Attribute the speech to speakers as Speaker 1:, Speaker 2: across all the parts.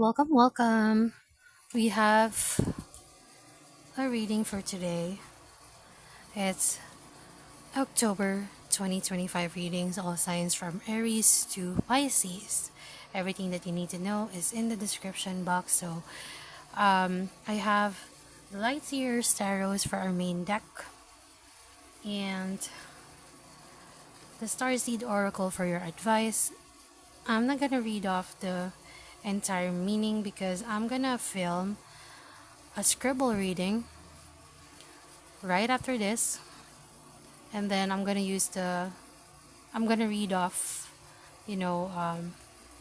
Speaker 1: welcome, welcome. We have a reading for today. It's October 2025 readings, all signs from Aries to Pisces. Everything that you need to know is in the description box. So, I have the Lightyear's Tarots for our main deck and the Starseed Oracle for your advice. I'm not gonna read off the entire meaning because I'm gonna film a scribble reading right after this, and then I'm gonna read off, you know,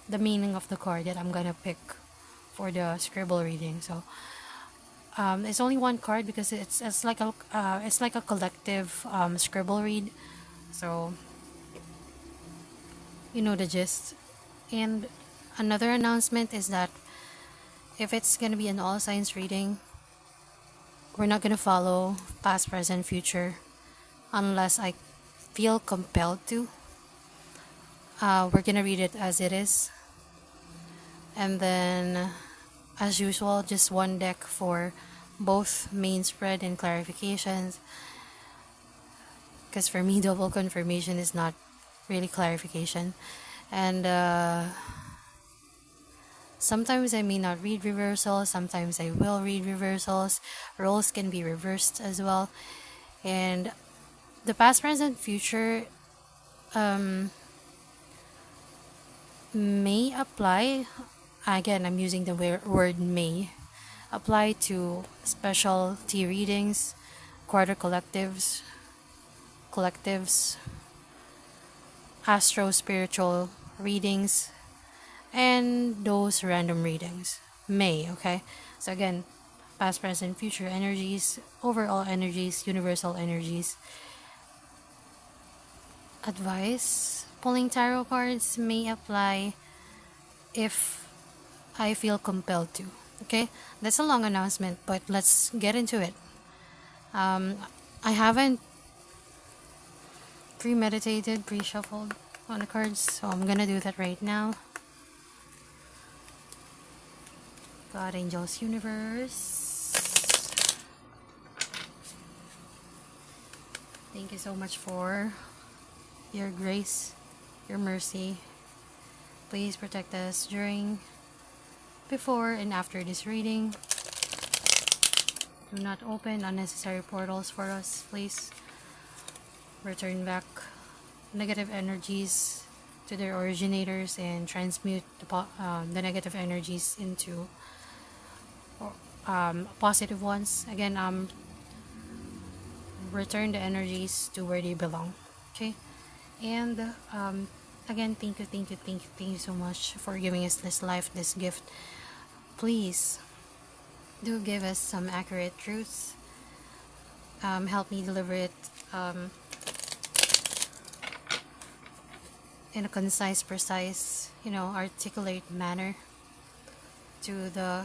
Speaker 1: the meaning of the card that I'm gonna pick for the scribble reading. So it's only one card because it's like a collective scribble read. So you know the gist. And another announcement is that if it's gonna be an all signs reading, we're not gonna follow past, present, future unless I feel compelled to. We're gonna read it as it is, and then, as usual, just one deck for both main spread and clarifications. Because for me, double confirmation is not really clarification, and sometimes I may not read reversals, sometimes I will read reversals. Roles can be reversed as well, and the past, present, future may apply. Again, I'm using the word may apply to specialty readings, quarter collectives, astro spiritual readings, and those random readings. May, okay? So again, past, present, future energies, overall energies, universal energies. Advice: pulling tarot cards may apply if I feel compelled to. Okay, that's a long announcement, but let's get into it. I haven't premeditated, pre-shuffled on the cards, so I'm gonna do that right now. God, angels, universe, thank you so much for your grace, your mercy. Please protect us during, before, and after this reading. Do not open unnecessary portals for us, please. Return back negative energies to their originators and transmute the negative energies into positive ones. Again, return the energies to where they belong. Okay, and again, thank you so much for giving us this life, this gift. Please do give us some accurate truths. Help me deliver it in a concise, precise, articulate manner to the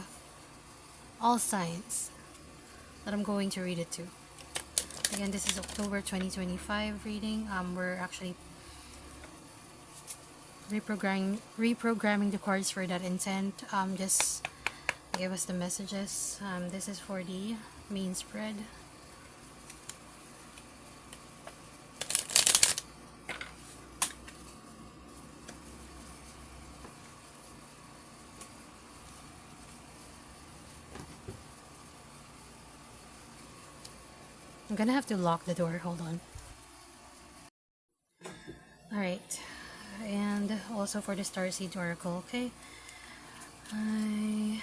Speaker 1: all signs that I'm going to read it to. Again, this is October 2025 reading. We're actually reprogramming the cards for that intent. Just give us the messages. This is for the main spread. I'm gonna have to lock the door. Hold on. Alright. And also for the Starseed Oracle, okay? And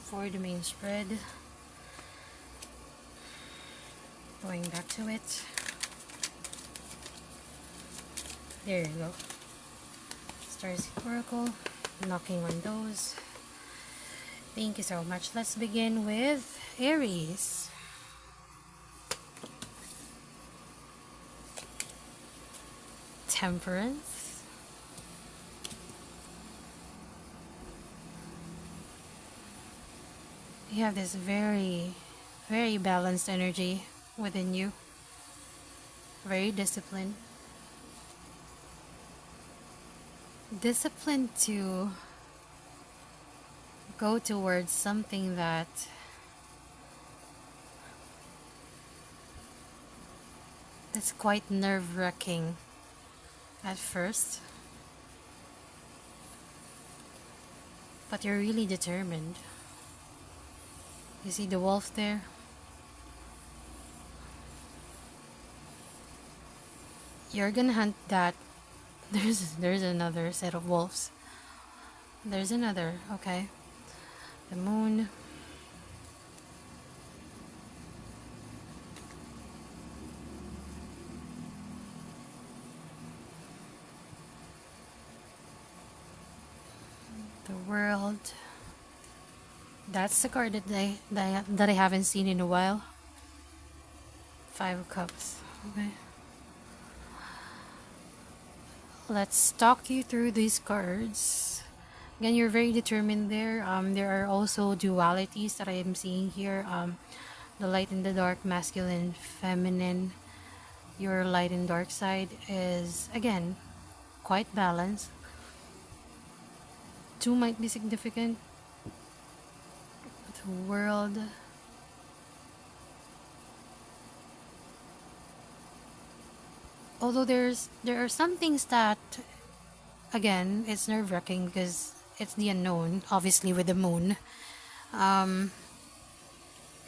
Speaker 1: for the main spread, going back to it. There you go. Starseed Oracle, knocking on those. Thank you so much. Let's begin with Aries. Temperance. You have this very, very balanced energy within you. very disciplined. Disciplined to go towards something that's quite nerve-wracking at first, but you're really determined. You see the wolf there? You're gonna hunt that. There's another set of wolves. There's another, okay. The moon. The world. That's the card that I haven't seen in a while. Five of Cups. Okay. Let's talk you through these cards. Again, you're very determined there. There are also dualities that I am seeing here. The light and the dark, masculine, feminine. Your light and dark side is, again, quite balanced. Two might be significant. The world. Although there are some things that, again, it's nerve-wracking because it's the unknown, obviously with the moon.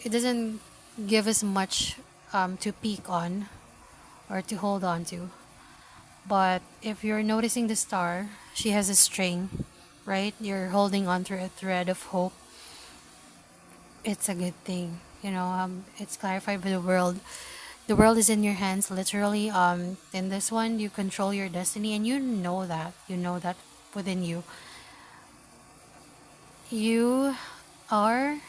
Speaker 1: It doesn't give us much to peek on or to hold on to. But if you're noticing the star, she has a string, right? You're holding on to a thread of hope. It's a good thing. It's clarified by the world. The world is in your hands, literally. In this one, you control your destiny, and you know that. You know that within you. You are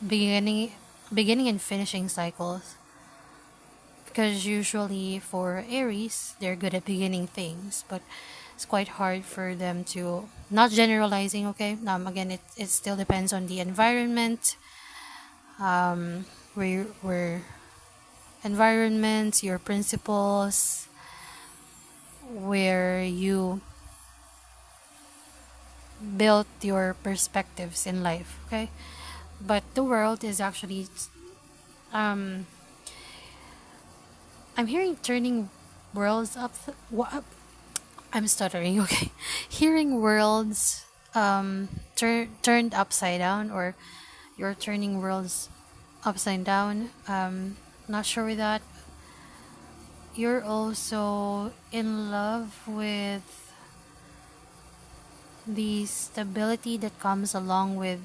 Speaker 1: beginning and finishing cycles. Because usually for Aries, they're good at beginning things, but it's quite hard for them to, not generalizing, okay? Again, it still depends on the environment, where environments, your principles, where you built your perspectives in life, okay? But the world is actually, um, I'm hearing turning worlds up. I'm stuttering. Okay, hearing worlds turned upside down, or you're turning worlds upside down. Not sure with that. You're also in love with the stability that comes along with,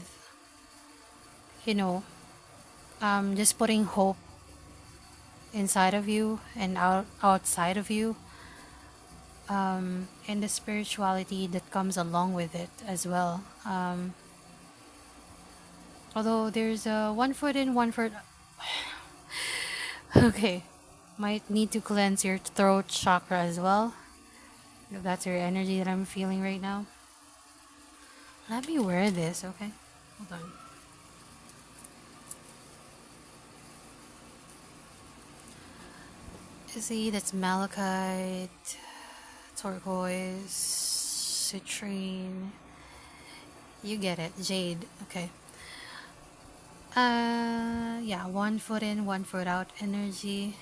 Speaker 1: just putting hope inside of you and outside of you, and the spirituality that comes along with it as well. Although there's a 1 foot in, 1 foot. Okay, might need to cleanse your throat chakra as well, if that's your energy that I'm feeling right now. Let me wear this, okay? Hold on. See, that's malachite, turquoise, citrine. You get it, jade. Okay. Yeah, 1 foot in, 1 foot out energy.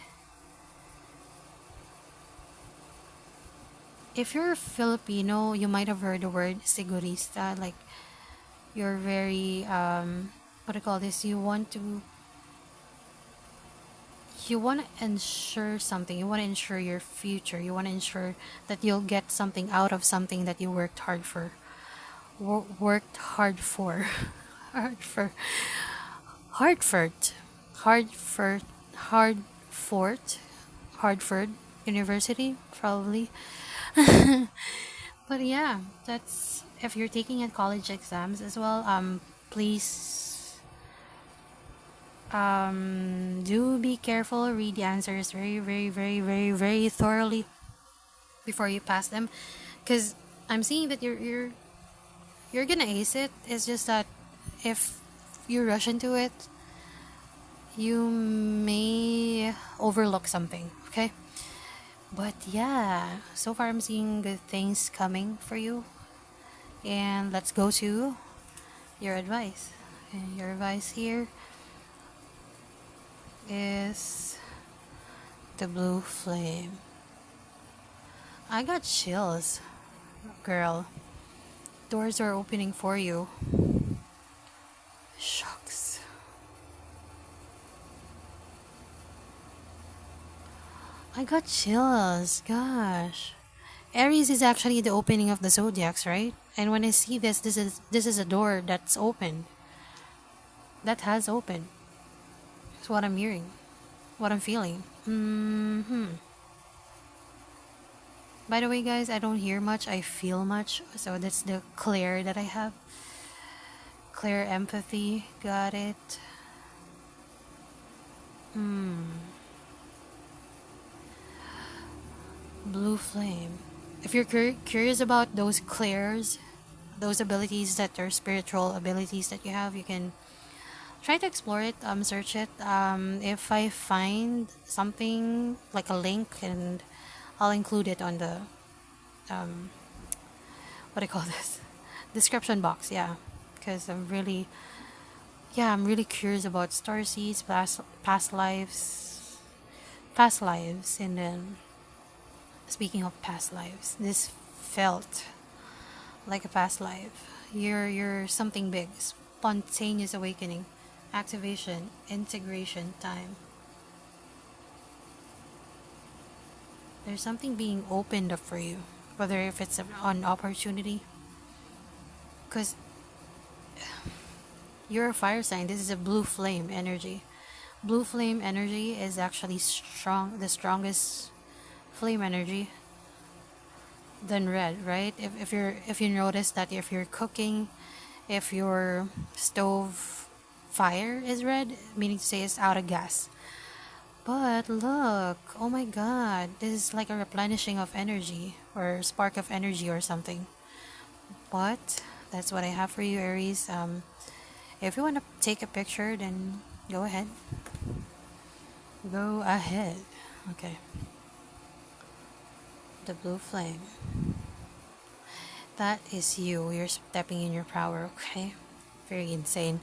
Speaker 1: If you're Filipino, you might have heard the word sigurista. Like, you're very what do you call this? You want to ensure something. You want to ensure your future. You want to ensure that you'll get something out of something that you worked hard for. Worked hard for. hard for. Hartford University, probably. But yeah, that's if you're taking at college exams as well. Please do be careful. Read the answers very, very, very, very, very thoroughly before you pass them, because I'm seeing that you're gonna ace it. It's just that if you rush into it, you may overlook something, okay? But yeah, so far I'm seeing good things coming for you. And let's go to your advice. And your advice here is the blue flame. I got chills, girl. Doors are opening for you. Shucks. I got chills. Gosh. Aries is actually the opening of the zodiacs, right? And when I see this, this is a door that's open. That has opened. That's what I'm hearing. What I'm feeling. By the way, guys, I don't hear much. I feel much. So that's the clear that I have. Clear empathy. Got it. Blue flame. If you're curious about those clairs, those abilities that are spiritual abilities that you have, you can try to explore it, search it. If I find something like a link, and I'll include it on the what do I call this, description box. Yeah, because I'm really curious about star seeds, past lives, and then speaking of past lives, this felt like a past life. You're something big, spontaneous awakening, activation, integration time. There's something being opened up for you, whether if it's an opportunity, because you're a fire sign. This is a blue flame energy. Blue flame energy is actually strong, the strongest flame energy than red, right? If you notice that if you're cooking, if your stove fire is red, meaning to say it's out of gas. But look, oh my god, this is like a replenishing of energy or spark of energy or something. But that's what I have for you, Aries. If you want to take a picture, then go ahead. Go ahead. Okay. The blue flame. That is you. You're stepping in your power, okay? Very insane.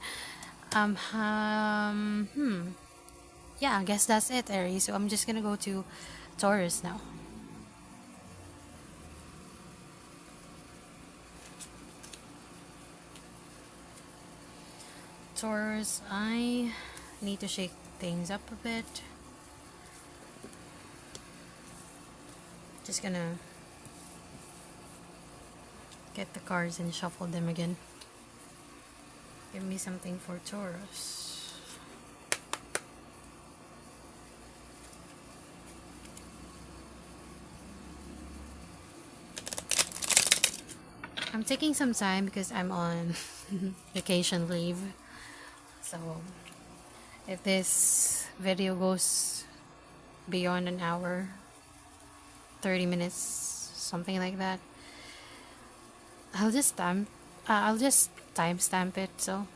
Speaker 1: Yeah, I guess that's it, Aries. So I'm just gonna go to Taurus now. Taurus, I need to shake things up a bit. Just gonna get the cards and shuffle them again. Give me something for Taurus. I'm taking some time because I'm on vacation leave. So if this video goes beyond an hour, 30 minutes, something like that, I'll just timestamp it. So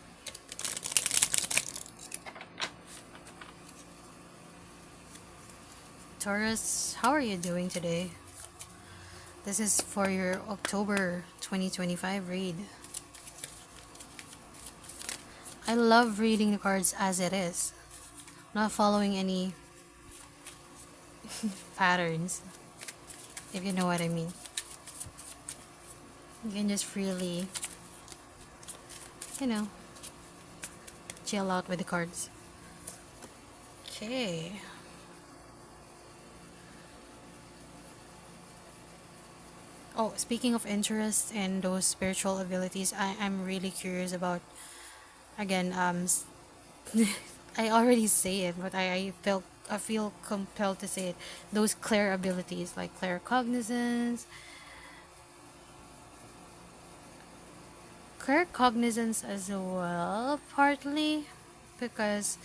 Speaker 1: Taurus, how are you doing today? This is for your October 2025 read. I love reading the cards as it is, not following any patterns, if you know what I mean. You can just freely, chill out with the cards. Okay. Oh, speaking of interest and those spiritual abilities, I'm really curious about, again, I already say it, but I feel compelled to say it. Those clair abilities like claircognizance as well, partly because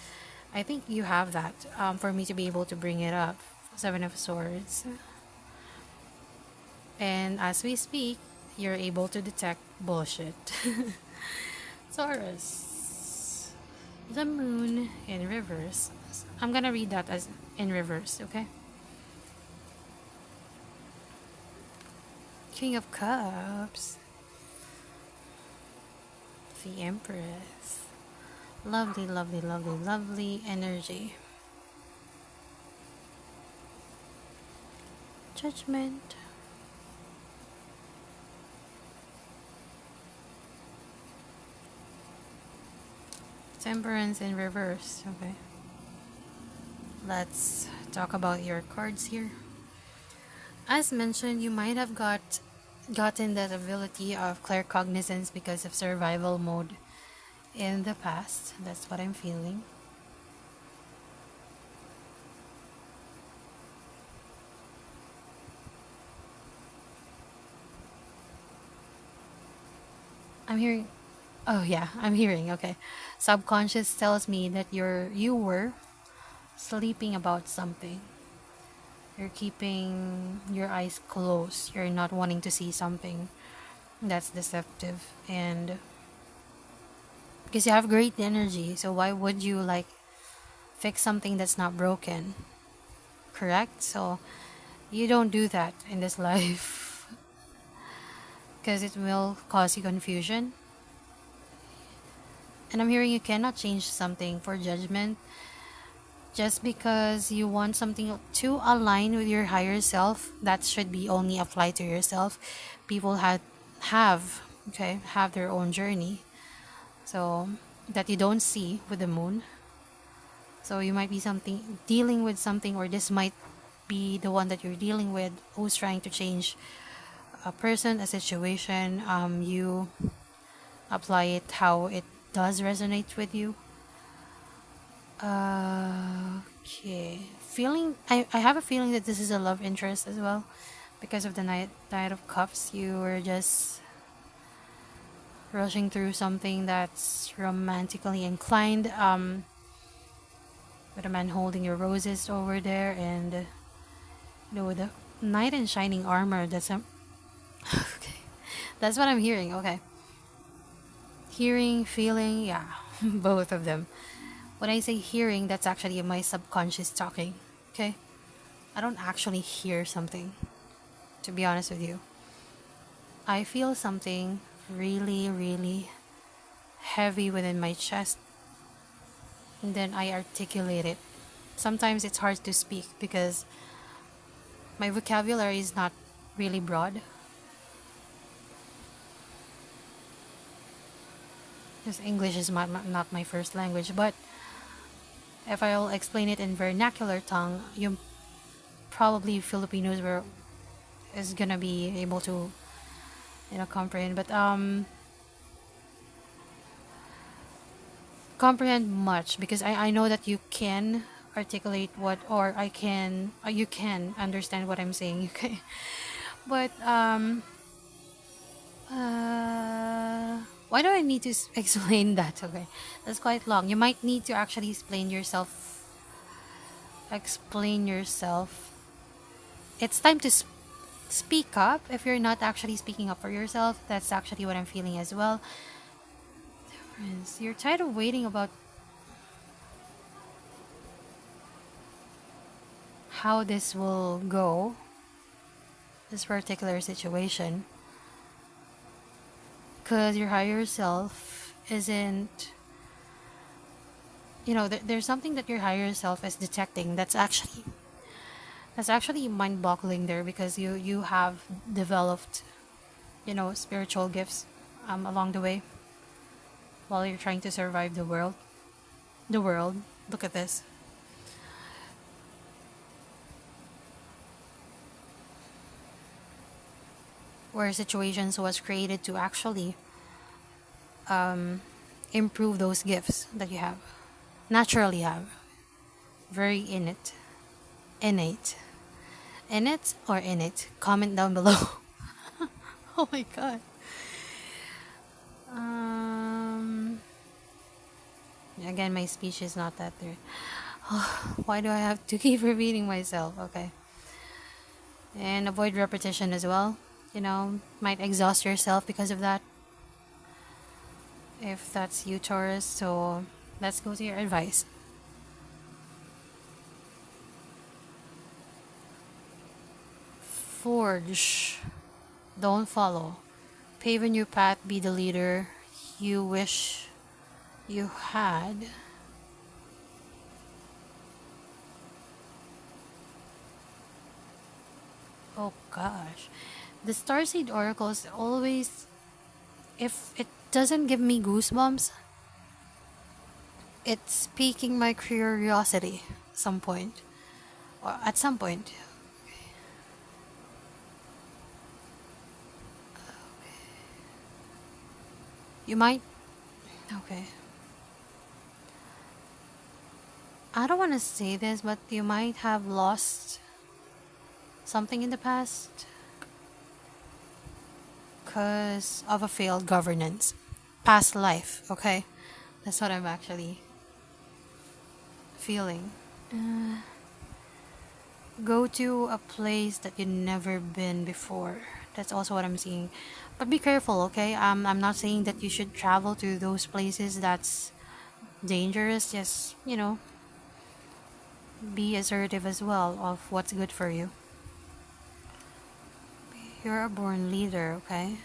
Speaker 1: I think you have that, for me to be able to bring it up. Seven of Swords. And as we speak, you're able to detect bullshit. Taurus. The moon in reverse. I'm gonna read that as in reverse, okay? King of Cups. The Empress. Lovely, lovely, lovely, lovely energy. Judgment. Temperance in reverse. Okay. Let's talk about your cards here. As mentioned, you might have gotten that ability of claircognizance because of survival mode in the past. That's what I'm feeling. I'm hearing. Oh yeah, I'm hearing. Okay. Subconscious tells me that you were sleeping about something. You're keeping your eyes closed. You're not wanting to see something that's deceptive, and because you have great energy, so why would you like fix something that's not broken? Correct? So you don't do that in this life because it will cause you confusion. And I'm hearing you cannot change something for judgment just because you want something to align with your higher self. That should be only applied to yourself. People have their own journey, so that you don't see with the moon. So you might be something dealing with something, or this might be the one that you're dealing with who's trying to change a person, a situation. You apply it how it does resonate with you. Okay. I have a feeling that this is a love interest as well. Because of the Knight of Cups, you were just rushing through something that's romantically inclined. With a man holding your roses over there, and with the knight in shining armor. Okay. That's what I'm hearing. Okay. Hearing, feeling, yeah, both of them. When I say hearing, that's actually my subconscious talking. Okay. I don't actually hear something, to be honest with you. I feel something really, really heavy within my chest, and then I articulate it. Sometimes it's hard to speak because my vocabulary is not really broad. Because English is not my first language, but if I'll explain it in vernacular tongue, you probably Filipinos were is gonna be able to comprehend, but comprehend much because I know that you can articulate what, or I can you can understand what I'm saying. Okay, but why do I need to explain that? Okay, that's quite long. You might need to actually explain yourself. It's time to speak up. If you're not actually speaking up for yourself, that's actually what I'm feeling as well. Friends, you're tired of waiting about how this will go, this particular situation, because your higher self isn't, there's something that your higher self is detecting that's actually mind-boggling there, because you have developed spiritual gifts along the way while you're trying to survive the world. Look at this. Where situations was created to actually improve those gifts that you have naturally have, very innate innate or innate. Comment down below. Oh my god. Again, my speech is not that there. Why do I have to keep repeating myself? Okay. And avoid repetition as well. Might exhaust yourself because of that, if that's you, Taurus. So Let's go to your advice. Forge. Don't follow. Pave a new path, be the leader you wish you had. Oh gosh. The Starseed Oracles always, if it doesn't give me goosebumps, it's piquing my curiosity some point. Or at some point. You might. Okay. I don't want to say this, but you might have lost something in the past because of a failed governance. Past life, okay? That's what I'm actually feeling. Go to a place that you've never been before. That's also what I'm seeing. But be careful, okay? I'm not saying that you should travel to those places that's dangerous. Just, be assertive as well of what's good for you. You're a born leader, okay?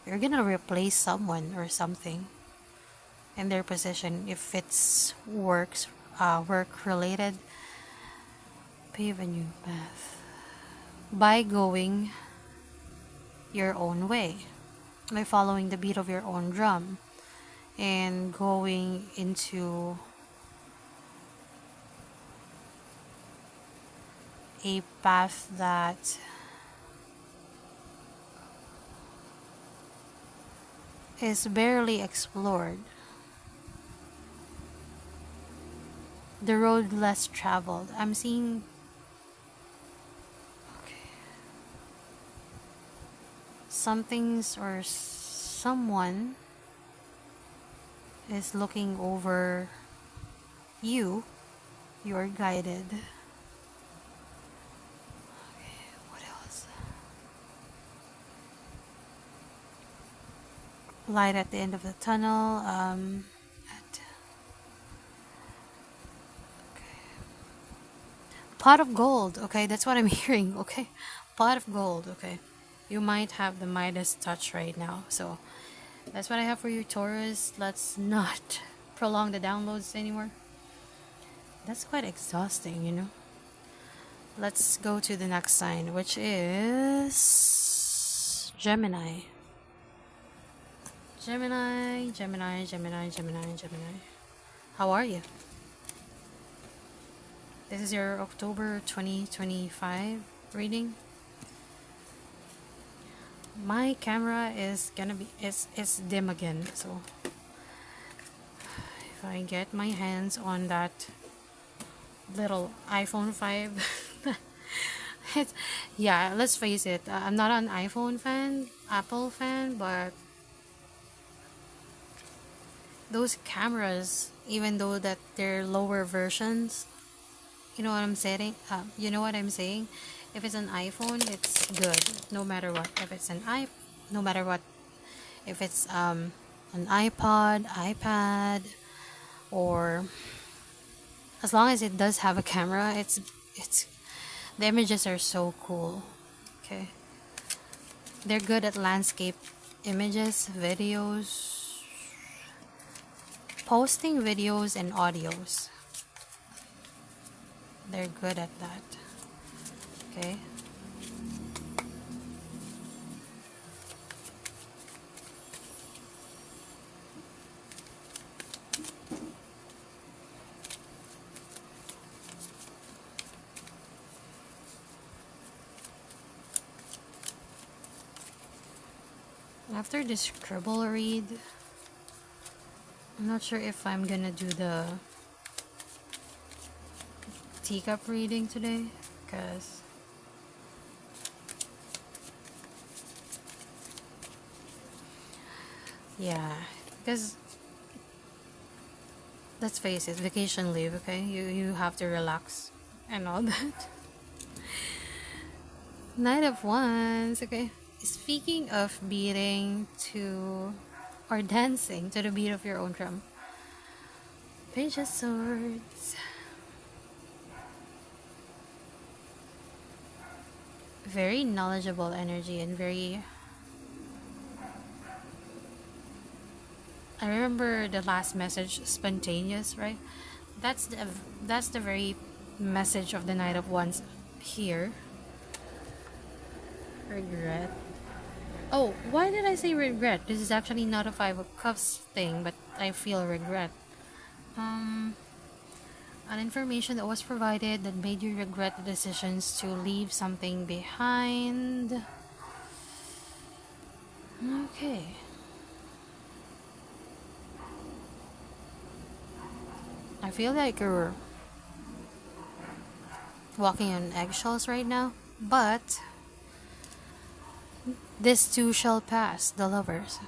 Speaker 1: You're gonna replace someone or something in their position if it's work related. Pave a new path by going your own way, by following the beat of your own drum and going into a path that is barely explored, the road less traveled. I'm seeing, okay, something's or someone is looking over you. You're guided. Light at the end of the tunnel. Pot of gold. Okay, that's what I'm hearing. Okay, pot of gold. Okay, you might have the Midas touch right now. So that's what I have for you, Taurus. Let's not prolong the downloads anymore. That's quite exhausting. Let's go to the next sign, which is Gemini. Gemini. How are you? This is your October 2025 reading. My camera is gonna be it's dim again, so if I get my hands on that little iPhone 5 it's, yeah, let's face it, I'm not an iPhone fan, Apple fan, but those cameras, even though that they're lower versions, you know what I'm saying? If it's an iPhone, it's good, no matter what. If it's no matter what, if it's an iPod, iPad, or as long as it does have a camera, it's the images are so cool. Okay, they're good at landscape images, videos, posting videos and audios. They're good at that. Okay. After this scribble read, I'm not sure if I'm gonna do the teacup reading today, because let's face it, vacation leave, okay? You have to relax and all that. Knight of Wands, okay? Speaking of beating to or dancing to the beat of your own drum, Page of Swords. Very knowledgeable energy and very... I remember the last message, spontaneous, right? That's the very message of the Knight of Wands here. Regret. Oh, why did I say regret? This is actually not a Five of Cups thing, but I feel regret. An information that was provided that made you regret the decisions to leave something behind. Okay. I feel like you're walking on eggshells right now, but this too shall pass, the Lovers.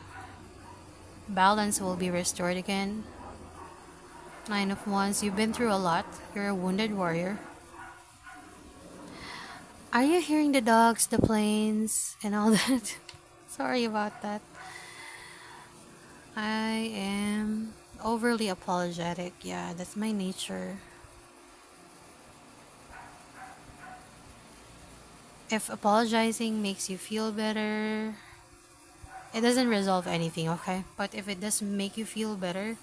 Speaker 1: Balance will be restored again. Nine of Wands, you've been through a lot. You're a wounded warrior. Are you hearing the dogs, the planes, and all that? Sorry about that. I am overly apologetic. Yeah, that's my nature. If apologizing makes you feel better, it doesn't resolve anything, okay? But if it does make you feel better,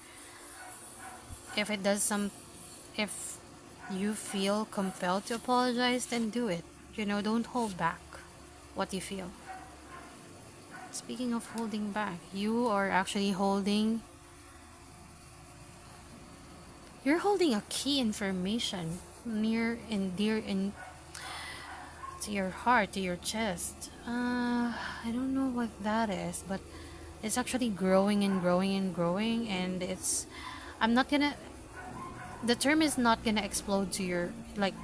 Speaker 1: if you feel compelled to apologize, then do it. Don't hold back what you feel. Speaking of holding back, you are actually you're holding a key information near and dear to your heart, to your chest. I don't know what that is, but it's actually growing and growing and growing, and I'm not gonna the term is not gonna explode to your, like,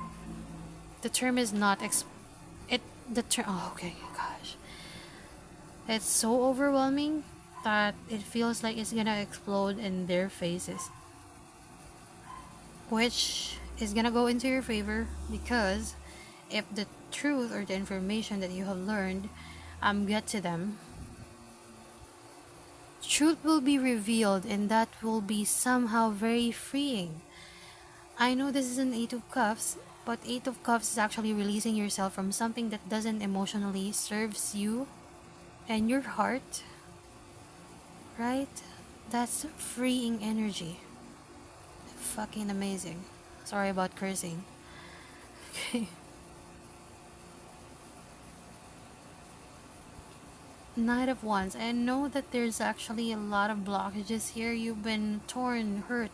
Speaker 1: the term is not oh, okay, gosh, it's so overwhelming that it feels like it's gonna explode in their faces, which is gonna go into your favor, because if the truth or the information that you have learned get to them, truth will be revealed, and that will be somehow very freeing. I know this is an Eight of Cups, but Eight of Cups is actually releasing yourself from something that doesn't emotionally serves you and your heart, right? That's freeing energy. Fucking amazing. Sorry about cursing. Okay. Knight of Wands. I know that there's actually a lot of blockages here. You've been torn, hurt,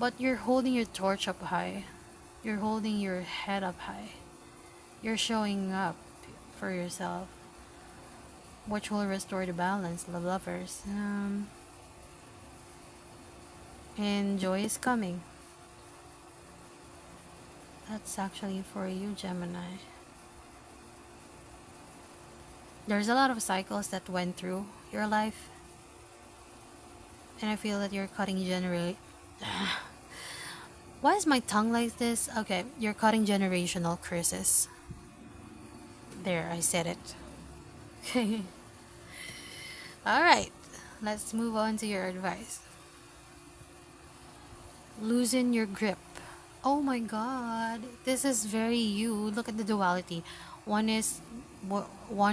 Speaker 1: but you're holding your torch up high. You're holding your head up high. You're showing up for yourself, which will restore the balance, the Lovers. And joy is coming. That's actually for you, Gemini. There's a lot of cycles that went through your life, and I feel that you're cutting why is my tongue like this? Okay, you're cutting generational curses. There, I said it. Okay. Alright, let's move on to your advice. Loosen your grip. Oh my god, this is very you. Look at the duality. One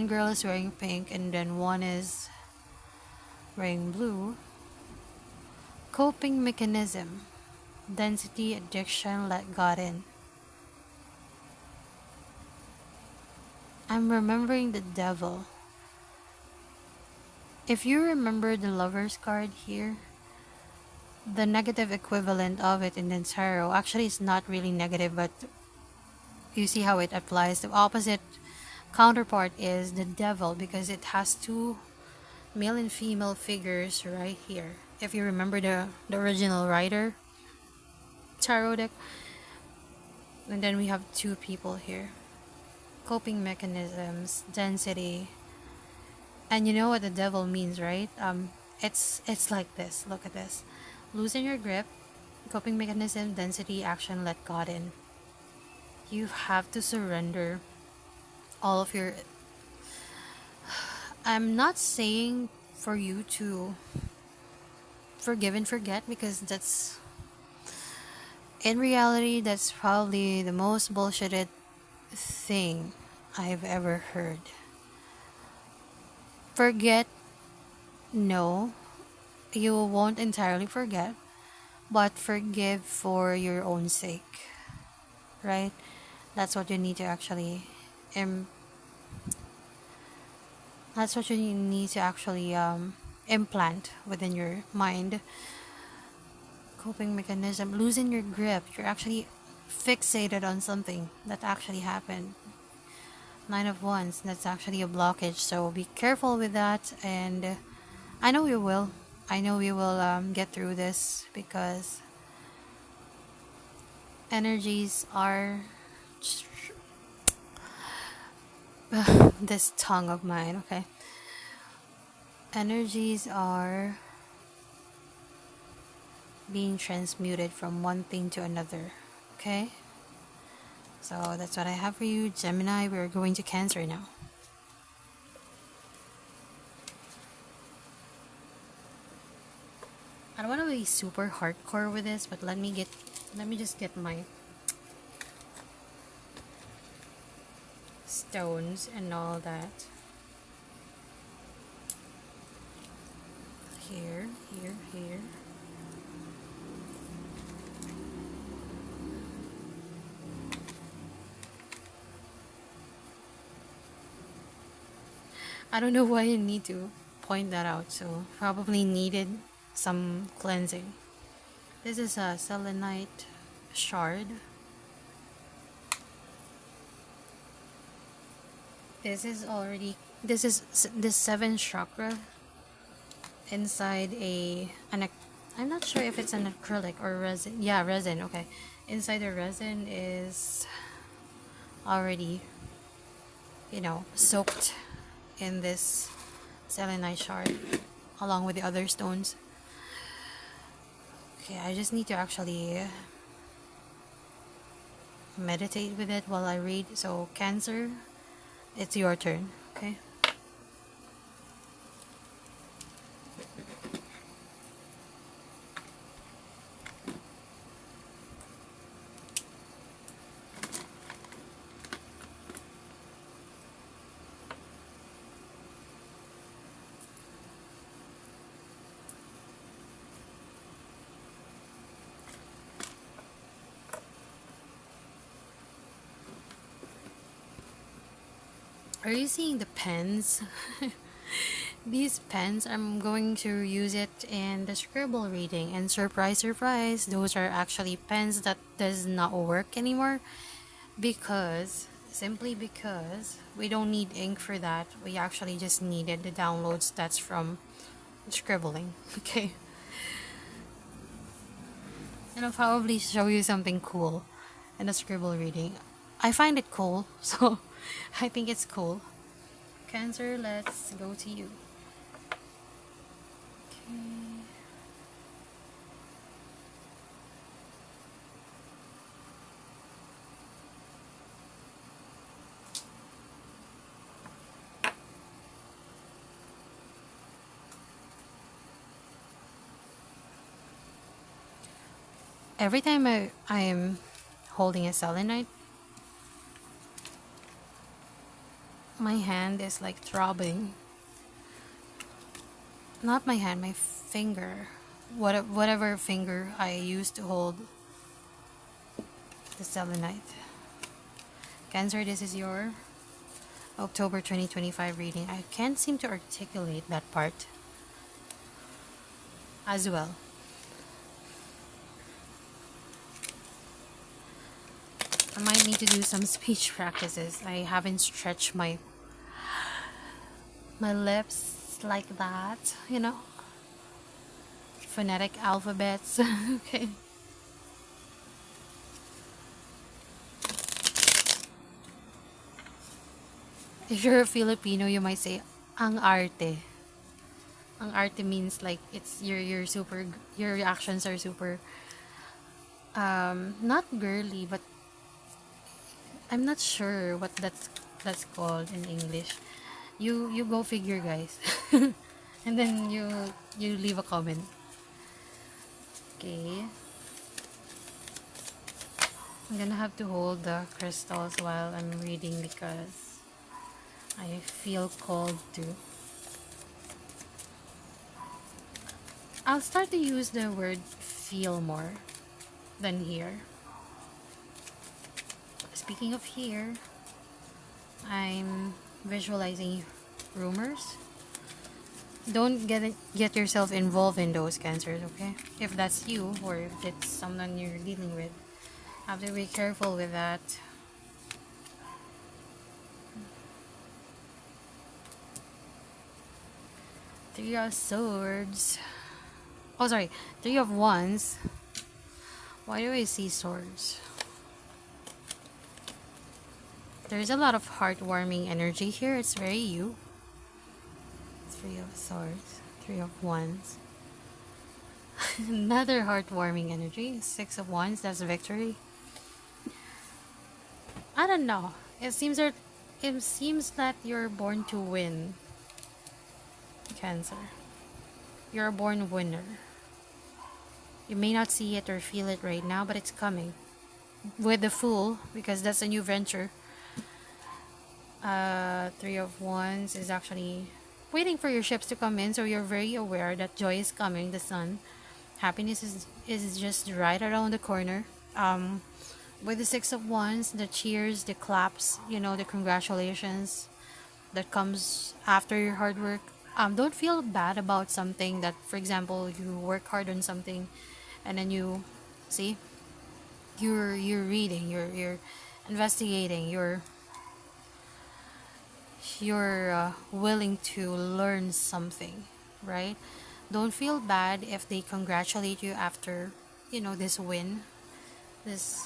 Speaker 1: girl is wearing pink, and then one is wearing blue. Coping mechanism. Density, addiction, let God in. I'm remembering the Devil. If you remember the Lover's card here, the negative equivalent of it in the tarot, actually it's not really negative, but you see how it applies. The opposite counterpart is the Devil, because it has two male and female figures right here. If you remember the original writer tarot deck, and then we have two people here. Coping mechanisms, density, and you know what the Devil means, right? It's like this. Look at this. Loosen your grip. Coping mechanism, density, action, let God in. You have to surrender all of your... I'm not saying for you to forgive and forget, because that's, in reality, that's probably the most bullshitted thing I've ever heard. Forget, no, you won't entirely forget, but forgive for your own sake, right? That's what you need to actually Im- that's what you need to actually implant within your mind. Coping mechanism, losing your grip. You're actually fixated on something that actually happened. Nine of Wands, that's actually a blockage, so be careful with that. And I know you will. I know you will get through this, because energies are this tongue of mine, okay? Energies are being transmuted from one thing to another, okay? So that's what I have for you, Gemini. We're going to Cancer now. I don't want to be super hardcore with this, but let me just get my stones and all that. Here. I don't know why you need to point that out, so probably needed some cleansing. This is a selenite shard. This is the seventh chakra inside I'm not sure if it's an acrylic or resin. Yeah, resin. Okay, inside the resin is already, soaked in this selenite shard along with the other stones. Okay, I just need to actually meditate with it while I read. So Cancer, it's your turn, okay? Are you seeing the pens? These pens, I'm going to use it in the scribble reading, and surprise, surprise, those are actually pens that does not work anymore, simply because we don't need ink for that. We actually just needed the downloads that's from scribbling, okay? And I'll probably show you something cool in the scribble reading. I find it cool, so I think it's cool. Cancer, let's go to you. Okay. Every time I am holding a selenite, my hand is like throbbing. Not my hand, my finger. Whatever finger I use to hold the selenite. Cancer, this is your October 2025 reading. I can't seem to articulate that part as well. I might need to do some speech practices. I haven't stretched my lips like that, phonetic alphabets. Okay. If you're a Filipino, you might say ang arte. Ang arte means like it's you're super, your reactions are super not girly, but I'm not sure what that's called in English. You go figure, guys. And then you leave a comment. Okay. I'm gonna have to hold the crystals while I'm reading because I feel called to. I'll start to use the word feel more than hear. Speaking of hear, I'm visualizing rumors. Don't get yourself involved in those cancers, okay? If that's you or if it's someone you're dealing with, have to be careful with that. Three of Swords. Oh, sorry. Three of Wands. Why do I see swords? There's a lot of heartwarming energy here. It's very you. Three of Swords. Three of Wands. Another heartwarming energy. Six of Wands. That's victory. I don't know. It seems that you're born to win. Cancer. You're a born winner. You may not see it or feel it right now, but it's coming. With the Fool, because that's a new venture. Three of Wands is actually waiting for your ships to come in, so you're very aware that joy is coming, the sun. Happiness is just right around the corner. With the Six of Wands, the cheers, the claps, the congratulations that comes after your hard work. Don't feel bad about something that, for example, you work hard on something and then you see you're reading, you're investigating, you're willing to learn something, right? Don't feel bad if they congratulate you after this win, this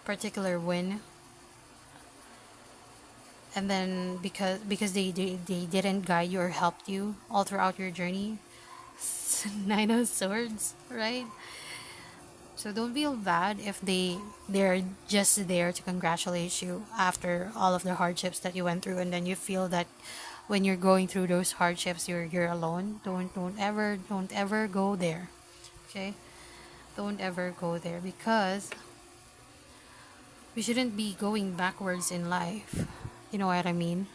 Speaker 1: particular win, and then because they didn't guide you or helped you all throughout your journey. Nine of Swords, right? So don't feel bad if they're just there to congratulate you after all of the hardships that you went through, and then you feel that when you're going through those hardships you're alone. Don't ever go there. Okay? Don't ever go there, because we shouldn't be going backwards in life. You know what I mean?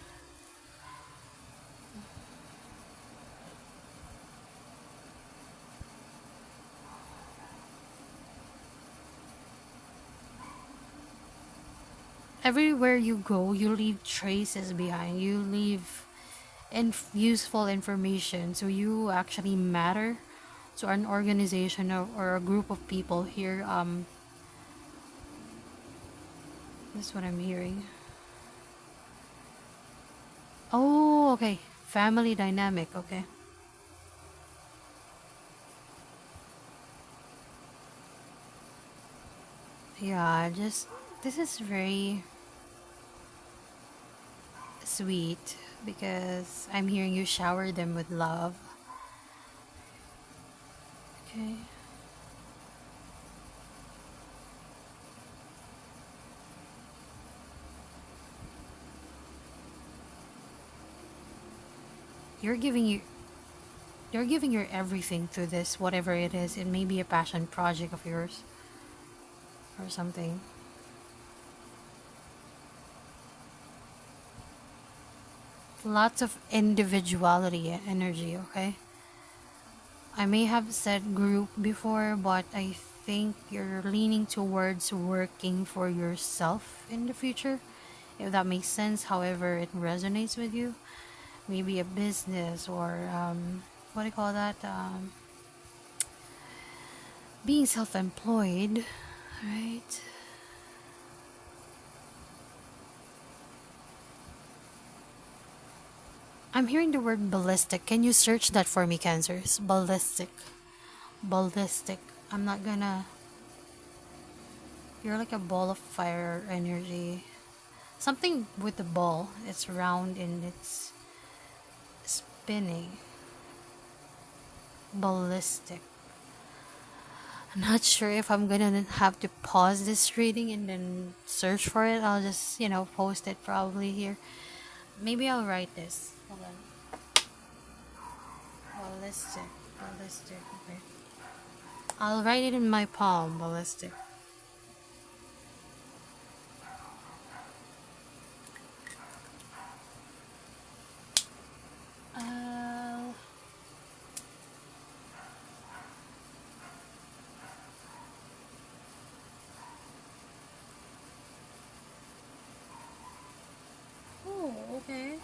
Speaker 1: Everywhere you go, you leave traces behind. You leave useful information. So you actually matter to an organization or a group of people here. That's what I'm hearing. Oh, okay. Family dynamic. Okay. Yeah, just this is very sweet because I'm hearing you shower them with love. Okay. You're giving you you're giving your everything to this, whatever it is. It may be a passion project of yours or something. Lots of individuality and energy, okay? I may have said group before, but I think you're leaning towards working for yourself in the future, if that makes sense, however it resonates with you. Maybe a business or what do you call that? Being self employed, right? I'm hearing the word ballistic. Can you search that for me, Cancers? Ballistic. Ballistic. I'm not gonna. You're like a ball of fire energy. Something with the ball. It's round and it's spinning. Ballistic. I'm not sure if I'm gonna have to pause this reading and then search for it. I'll just, post it probably here. Maybe I'll write this. Hold on. Ballistic. Ballistic. Okay. I'll write it in my palm, ballistic. Uh, oh, okay.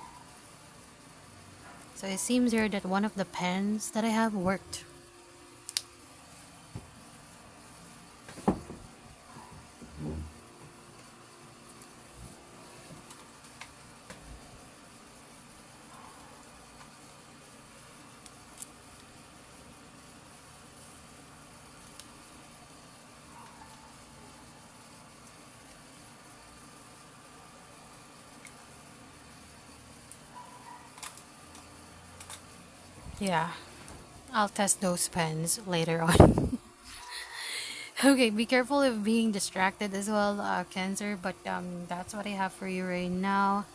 Speaker 1: So it seems here that one of the pens that I have worked. Yeah, I'll test those pens later on. Okay, be careful of being distracted as well, Cancer, but that's what I have for you right now.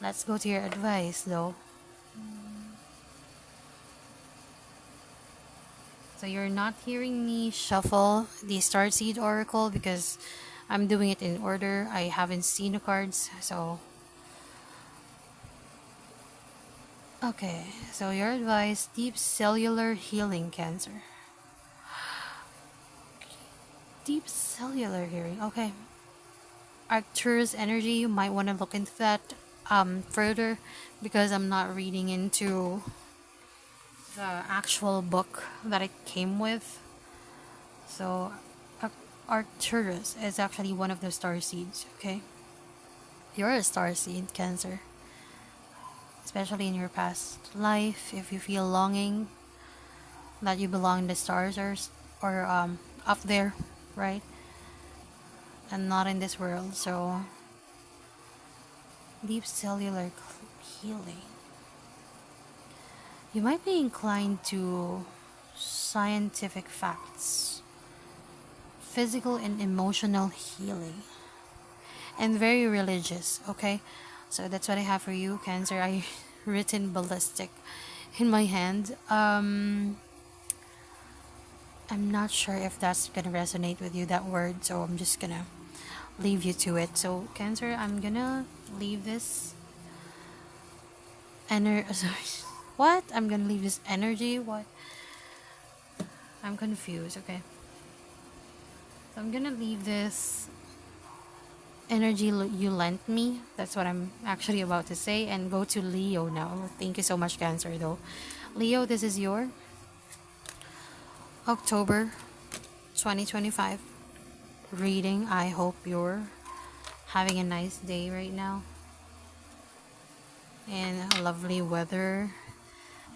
Speaker 1: Let's go to your advice though. So you're not hearing me shuffle the Starseed Oracle because I'm doing it in order. I haven't seen the cards, so okay. So your advice: deep cellular healing, Cancer. Deep cellular healing. Okay. Arcturus energy. You might want to look into that further because I'm not reading into the actual book that it came with. So Arcturus is actually one of the star seeds. Okay. You're a star seed, Cancer. Especially in your past life, if you feel longing that you belong in the stars or up there, right? And not in this world. So deep cellular healing. You might be inclined to scientific facts, physical and emotional healing, and very religious. Okay, so that's what I have for you, Cancer. I written ballistic in my hand. I'm not sure if that's gonna resonate with you, that word, so I'm just gonna leave you to it. So Cancer, I'm gonna leave this sorry. What? I'm gonna leave this energy? What? I'm confused, okay. So I'm gonna leave this energy you lent me. That's what I'm actually about to say, and go to Leo now. Thank you so much, Cancer, though. Leo, this is your October 2025 reading. I hope you're having a nice day right now and a lovely weather,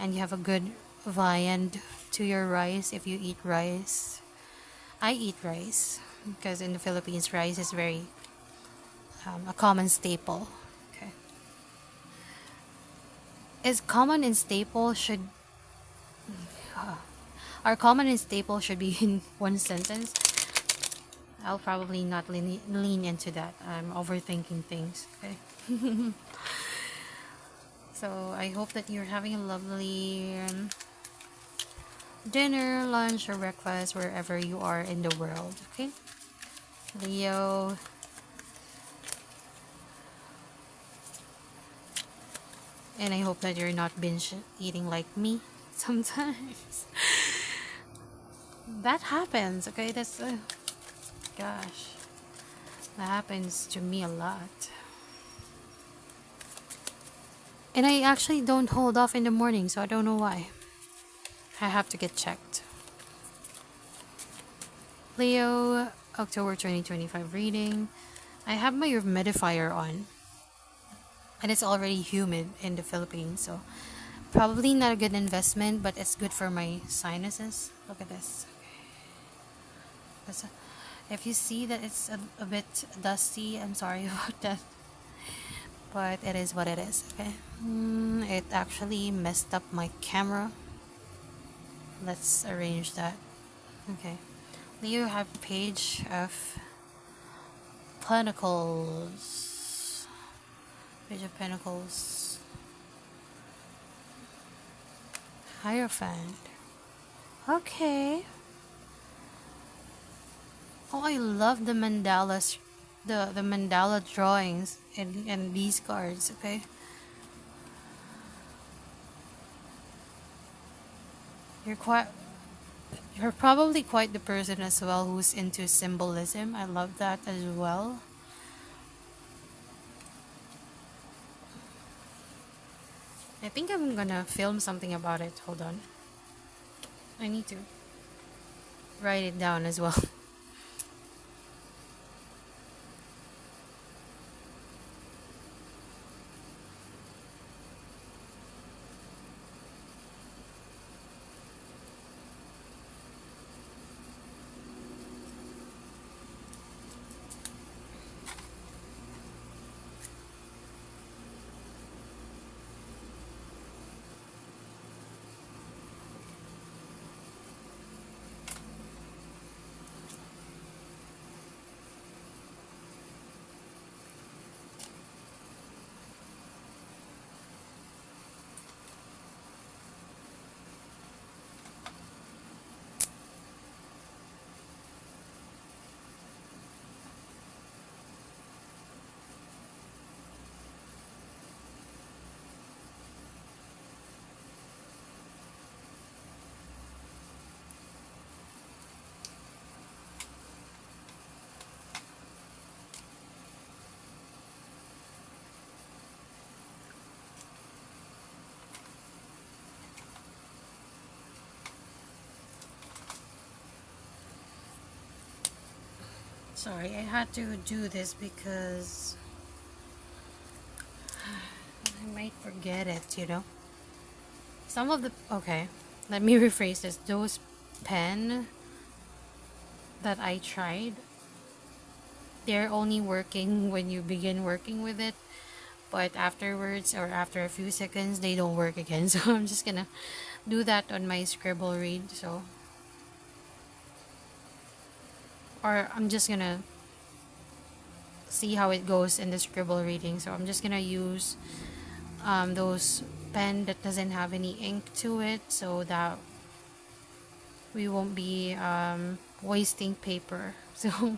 Speaker 1: and you have a good viand to your rice if you eat rice. I eat rice because in the Philippines, rice is very a common staple. Okay, is common and staple should our common and staple should be in one sentence. I'll probably not lean into that. I'm overthinking things. Okay. So I hope that you're having a lovely dinner, lunch, or breakfast wherever you are in the world. Okay, Leo. And I hope that you're not binge eating like me sometimes. That happens, okay? That's, gosh, that happens to me a lot. And I actually don't hold off in the morning, so I don't know why. I have to get checked. Leo, October 2025 reading. I have my humidifier on. And it's already humid in the Philippines, so probably not a good investment, but it's good for my sinuses. Look at this. If you see that it's a bit dusty, I'm sorry about that. But it is what it is, okay? It actually messed up my camera. Let's arrange that. Okay. You have Page of Pentacles. Page of Pentacles. Hierophant. Okay. Oh, I love the mandalas, the mandala drawings and these cards. Okay, you're quite you're probably quite the person as well who's into symbolism. I love that as well. I think I'm gonna film something about it. Hold on. I need to write it down as well. Sorry, I had to do this because I might forget it. Some of the. Okay, let me rephrase this. Those pen that I tried, they're only working when you begin working with it, but afterwards or after a few seconds, they don't work again. So I'm just gonna do that on my scribble read. So, or I'm just gonna see how it goes in the scribble reading. So I'm just gonna use those pen that doesn't have any ink to it, so that we won't be wasting paper. So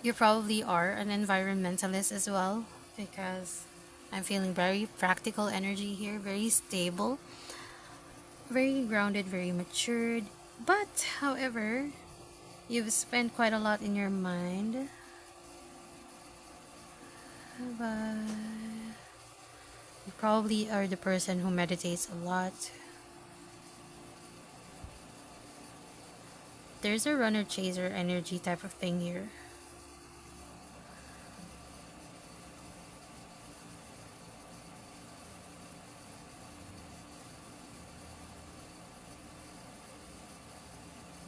Speaker 1: you probably are an environmentalist as well, because I'm feeling very practical energy here, very stable, very grounded, very matured. But however, you've spent quite a lot in your mind. But you probably are the person who meditates a lot. There's a runner chaser energy type of thing here.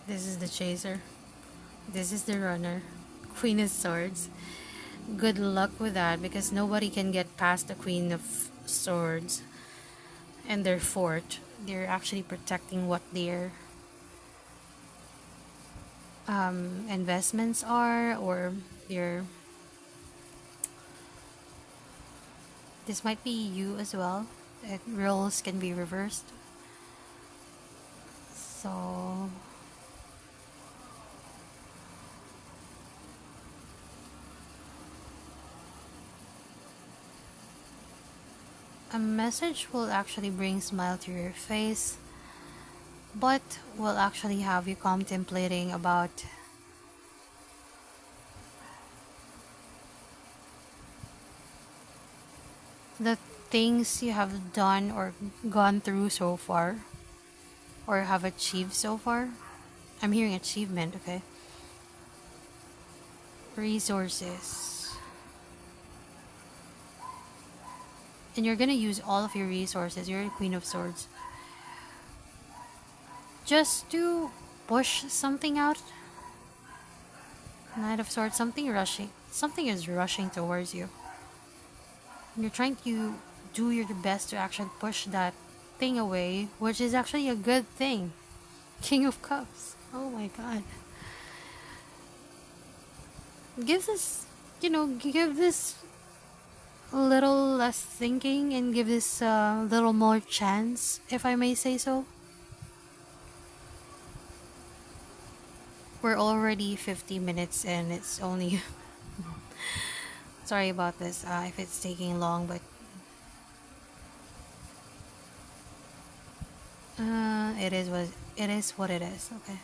Speaker 1: This is the chaser. This is the runner. Queen of Swords. Good luck with that, because nobody can get past the Queen of Swords and their fort. They're actually protecting what their investments are, or their. This might be you as well. Roles can be reversed. So a message will actually bring smile to your face, but will actually have you contemplating about the things you have done or gone through so far, or have achieved so far. I'm hearing achievement, okay? Resources. And you're gonna use all of your resources. You're a Queen of Swords. Just to push something out. Knight of Swords, something rushing. Something is rushing towards you. And you're trying to do your best to actually push that thing away, which is actually a good thing. King of Cups. Oh my god. Give this a little less thinking, and give this a little more chance, if I may say so. We're already 50 minutes and it's only sorry about this if it's taking long, but it is what it is. Okay,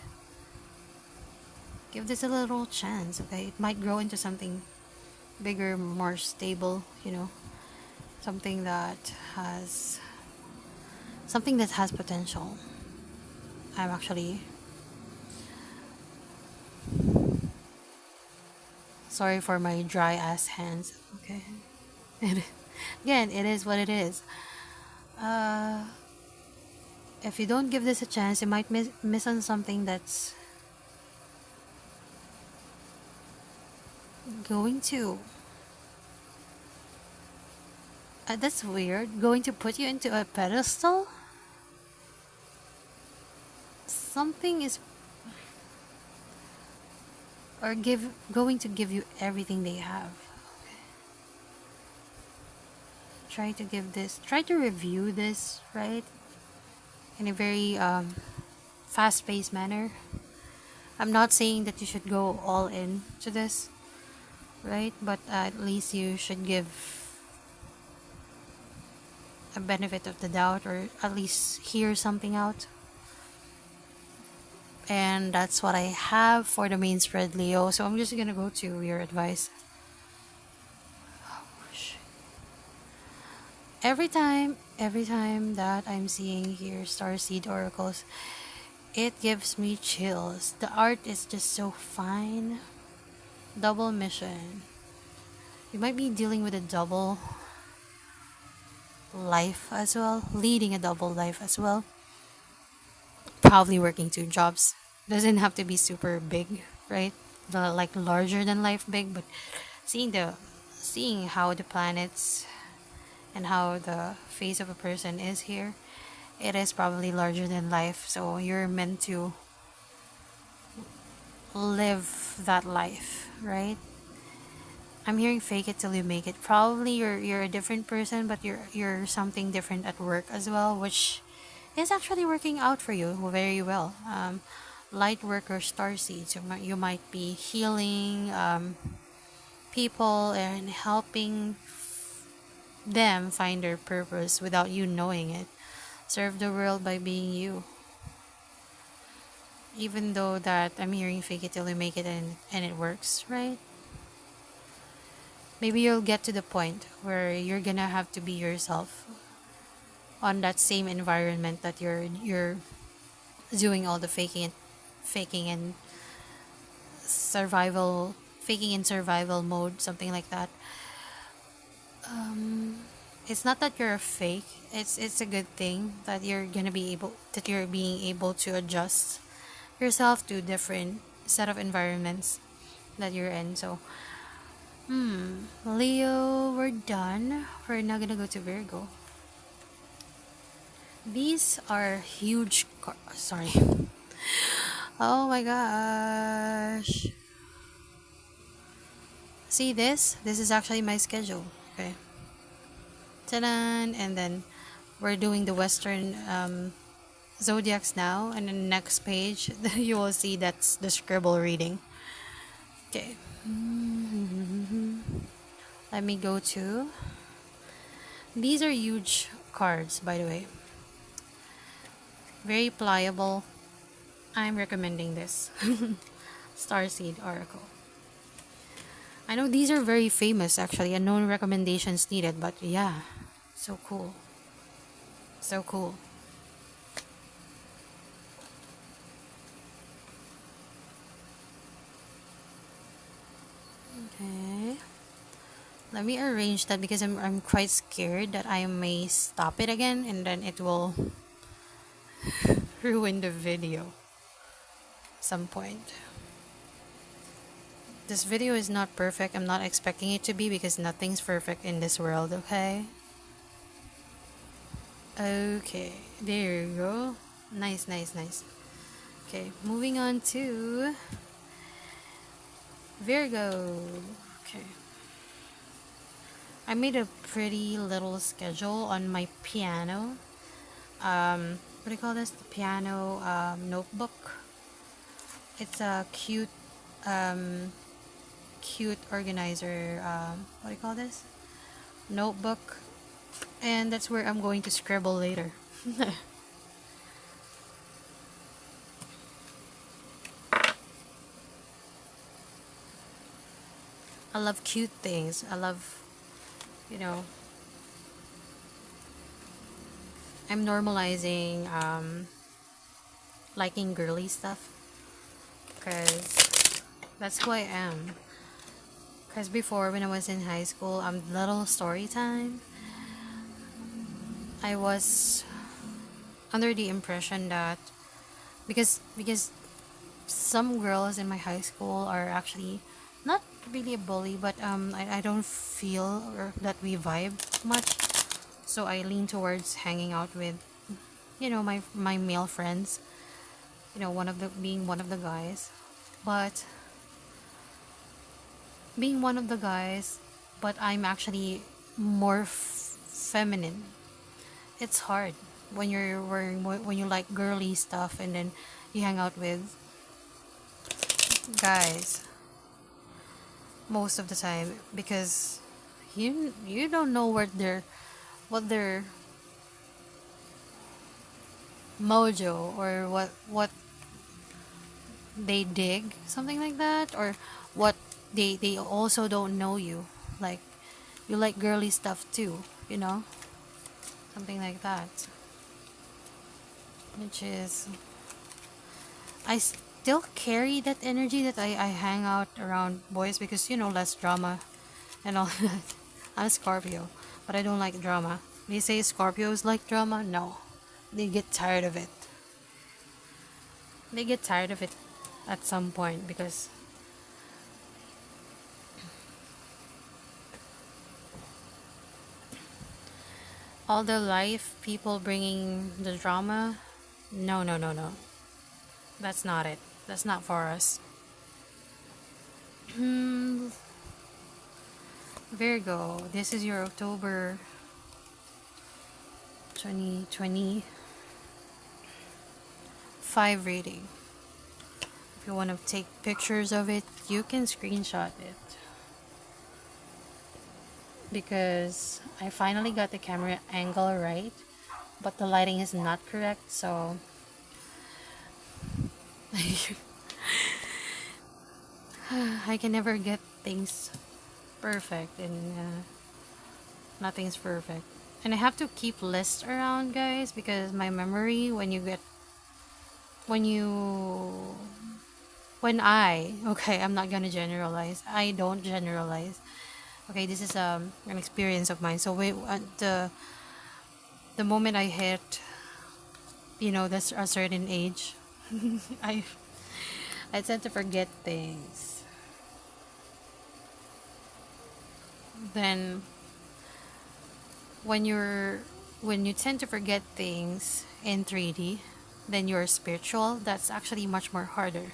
Speaker 1: give this a little chance. Okay, it might grow into something bigger, more stable, something that has potential. I'm actually sorry for my dry ass hands. Okay. Again, it is what it is. Uh, if you don't give this a chance, you might miss on something that's going to. That's weird. Going to put you into a pedestal? Something is. Or going to give you everything they have. Try to review this, right? In a very fast paced manner. I'm not saying that you should go all in to this, right? But at least you should give a benefit of the doubt or at least hear something out. And that's what I have for the main spread, Leo. So I'm just gonna go to your advice. Every time that I'm seeing here Starseed Oracles, it gives me chills. The art is just so fine. Double mission. You might be dealing with a double life as well, leading a double life as well. Probably working two jobs. Doesn't have to be super big, right? Like larger than life big, but seeing how the planets and how the face of a person is here, it is probably larger than life. So you're meant to live that life, right? I'm hearing fake it till you make it. Probably you're a different person, but you're something different at work as well, which is actually working out for you very well. Light worker star seeds. You might be healing people and helping them find their purpose without you knowing it. Serve the world by being you. Even though that I'm hearing fake it till you make it and it works, right? Maybe you'll get to the point where you're gonna have to be yourself on that same environment that you're doing all the faking and faking in survival mode, something like that. It's not that you're a fake. It's a good thing that you're being able to adjust yourself to different set of environments that you're in. So, Leo, we're done. We're now gonna go to Virgo. These are huge. Sorry. Oh my gosh. See this? This is actually my schedule. Okay. Ta-da! And then we're doing the Western zodiacs now. And then next page, you will see that's the scribble reading. Okay. Let me go to. These are huge cards, by the way. Very pliable. I'm recommending this. Starseed Oracle. I know these are very famous actually, and no recommendations needed, but yeah, so cool. So cool. Okay. Let me arrange that because I'm quite scared that I may stop it again and then it will ruin the video some point. This video is not perfect. I'm not expecting it to be because nothing's perfect in this world, okay? Okay, there you go. Nice, nice, nice. Okay, moving on to Virgo. Okay. I made a pretty little schedule on my piano. What do you call this? The piano notebook. It's a cute, um, cute organizer. What do you call this? Notebook, and that's where I'm going to scribble later. I love cute things. I love, you know, I'm normalizing liking girly stuff because that's who I am. Because before, when I was in high school, little story time, I was under the impression that because some girls in my high school are actually not really a bully, but I don't feel or that we vibe much. So I lean towards hanging out with, my male friends. Being one of the guys, but being one of the guys, but I'm actually more feminine. It's hard when you like girly stuff and then you hang out with guys most of the time because you don't know what their mojo or what they dig, something like that, or what they also don't know you, like you like girly stuff too, something like that, which is I still carry that energy that I hang out around boys because less drama and all that. I'm Scorpio, but I don't like drama. They say Scorpios like drama. No, they get tired of it. They get tired of it at some point because all the life people bringing the drama. No, no, no, no. That's not it. That's not for us. Virgo, this is your October 2025 reading. If you want to take pictures of it, you can screenshot it. Because I finally got the camera angle right, but the lighting is not correct, so I can never get things perfect, and nothing's perfect. And I have to keep lists around, guys, because my memory okay, I'm not gonna generalize. I don't generalize. Okay, this is an experience of mine. So the moment I hit, that's a certain age, I I tend to forget things. Then when you tend to forget things in 3D, then you're spiritual. That's actually much more harder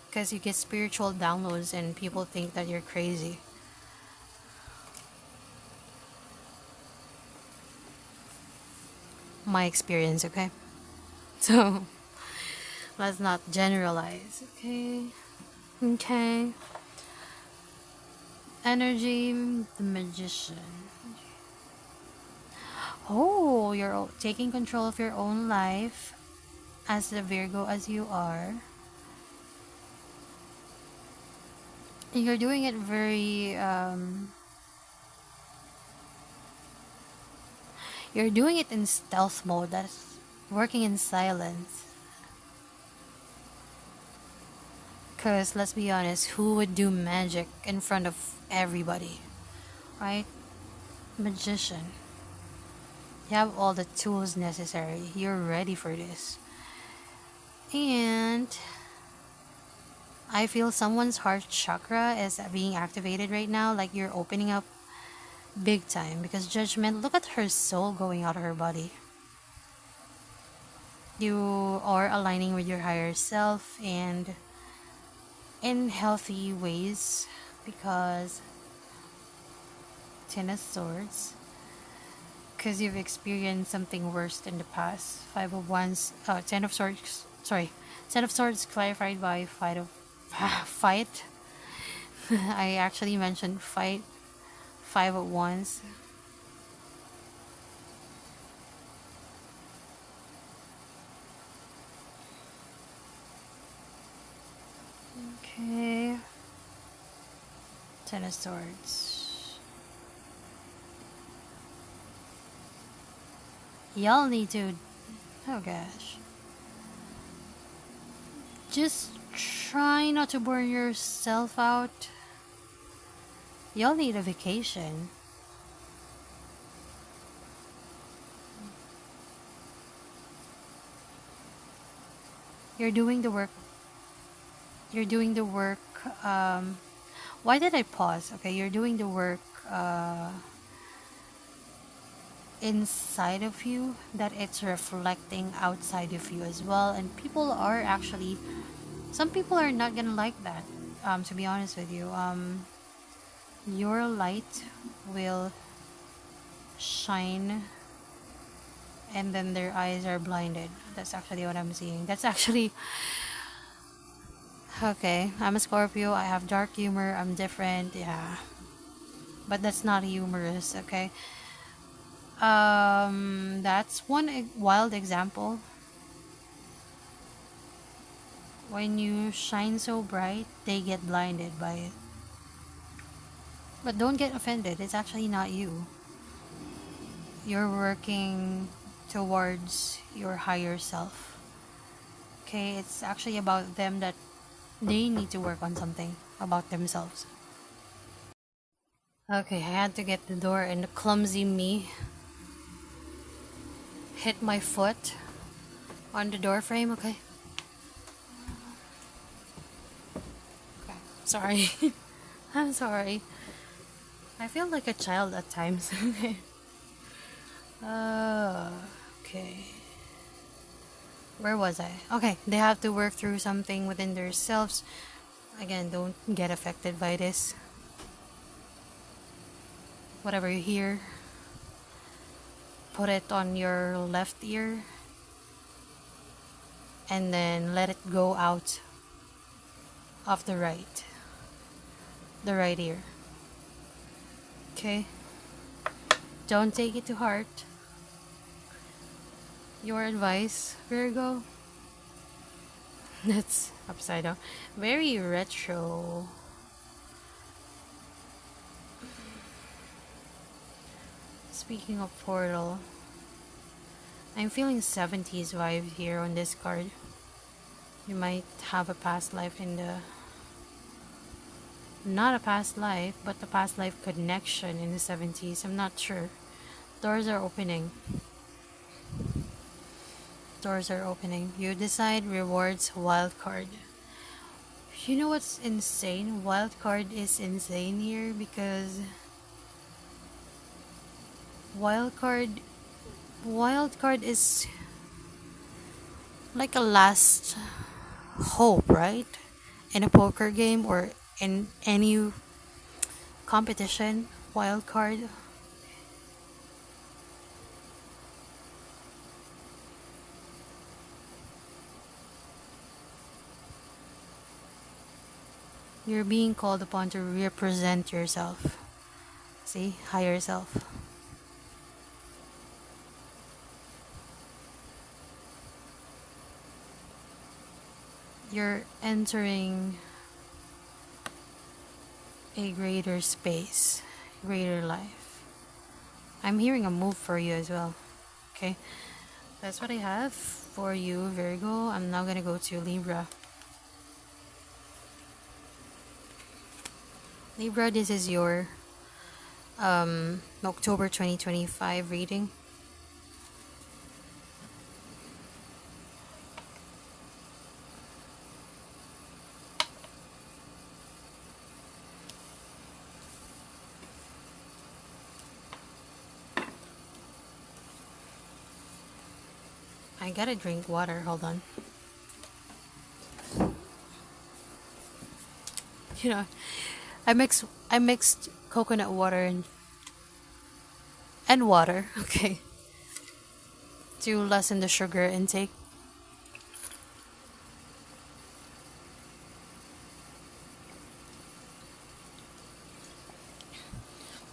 Speaker 1: because you get spiritual downloads and people think that you're crazy. My experience, okay? So let's not generalize, okay? Okay. Energy, the magician. Oh, you're taking control of your own life as the Virgo as you are. You're doing it very, you're doing it in stealth mode. That's working in silence. Because let's be honest, who would do magic in front of everybody? Right? Magician. You have all the tools necessary. You're ready for this. And I feel someone's heart chakra is being activated right now. Like you're opening up big time. Because judgment, look at her soul going out of her body. You are aligning with your higher self and in healthy ways. Because Ten of Swords. Because you've experienced something worse in the past. Five of Wands, Ten of Swords, sorry, Ten of Swords clarified by fight. I actually mentioned fight 5 at once. Okay. Ten of Swords. Y'all need to. Oh gosh. Just try not to burn yourself out. Y'all need a vacation. You're doing the work. You're doing the work. Why did I pause? Okay, you're doing the work inside of you that it's reflecting outside of you as well. And people are actually, some people are not gonna like that. To be honest with you, your light will shine and then their eyes are blinded. That's actually what I'm seeing. That's actually okay. I'm a Scorpio. I have dark humor. I'm different. Yeah. But that's not humorous, okay? That's one wild example. When you shine so bright, they get blinded by it. But don't get offended. It's actually not you. You're working towards your higher self. Okay, it's actually about them that they need to work on something about themselves. Okay, I had to get the door and the clumsy me hit my foot on the door frame. Okay. Okay. Sorry. I'm sorry. I feel like a child at times. Okay. Where was I? Okay, they have to work through something within themselves. Again, don't get affected by this. Whatever you hear, put it on your left ear and then let it go out of the right ear. Okay? Don't take it to heart. Your advice, Virgo. That's upside down. Very retro. Speaking of portal, I'm feeling 70s vibe here on this card. You might have a past life in the... Not a past life, but a past life connection in the 70s. I'm not sure. Doors are opening. Doors are opening. You decide rewards wild card. You know what's insane? Wild card is insane here because wild card is like a last hope, right? In a poker game or in any competition, wild card. You're being called upon to represent yourself. See? Higher self. You're entering a greater space, greater life. I'm hearing a move for you as well. Okay? That's what I have for you, Virgo. I'm now gonna go to Libra. Libra, this is your October 2025 reading. I gotta drink water, hold on. You know, I mixed coconut water and water, okay, to lessen the sugar intake.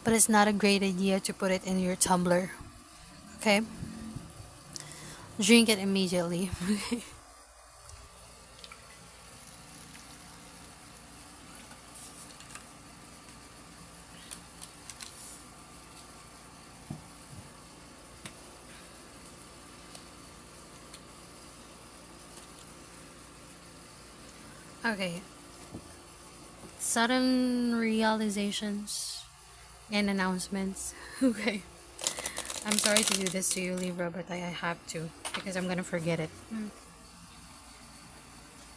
Speaker 1: but it's not a great idea to put it in your tumbler. Okay? Drink it immediately. Okay. Sudden realizations and announcements. Okay. I'm sorry to do this to you, Libra, but I have to because I'm gonna forget it.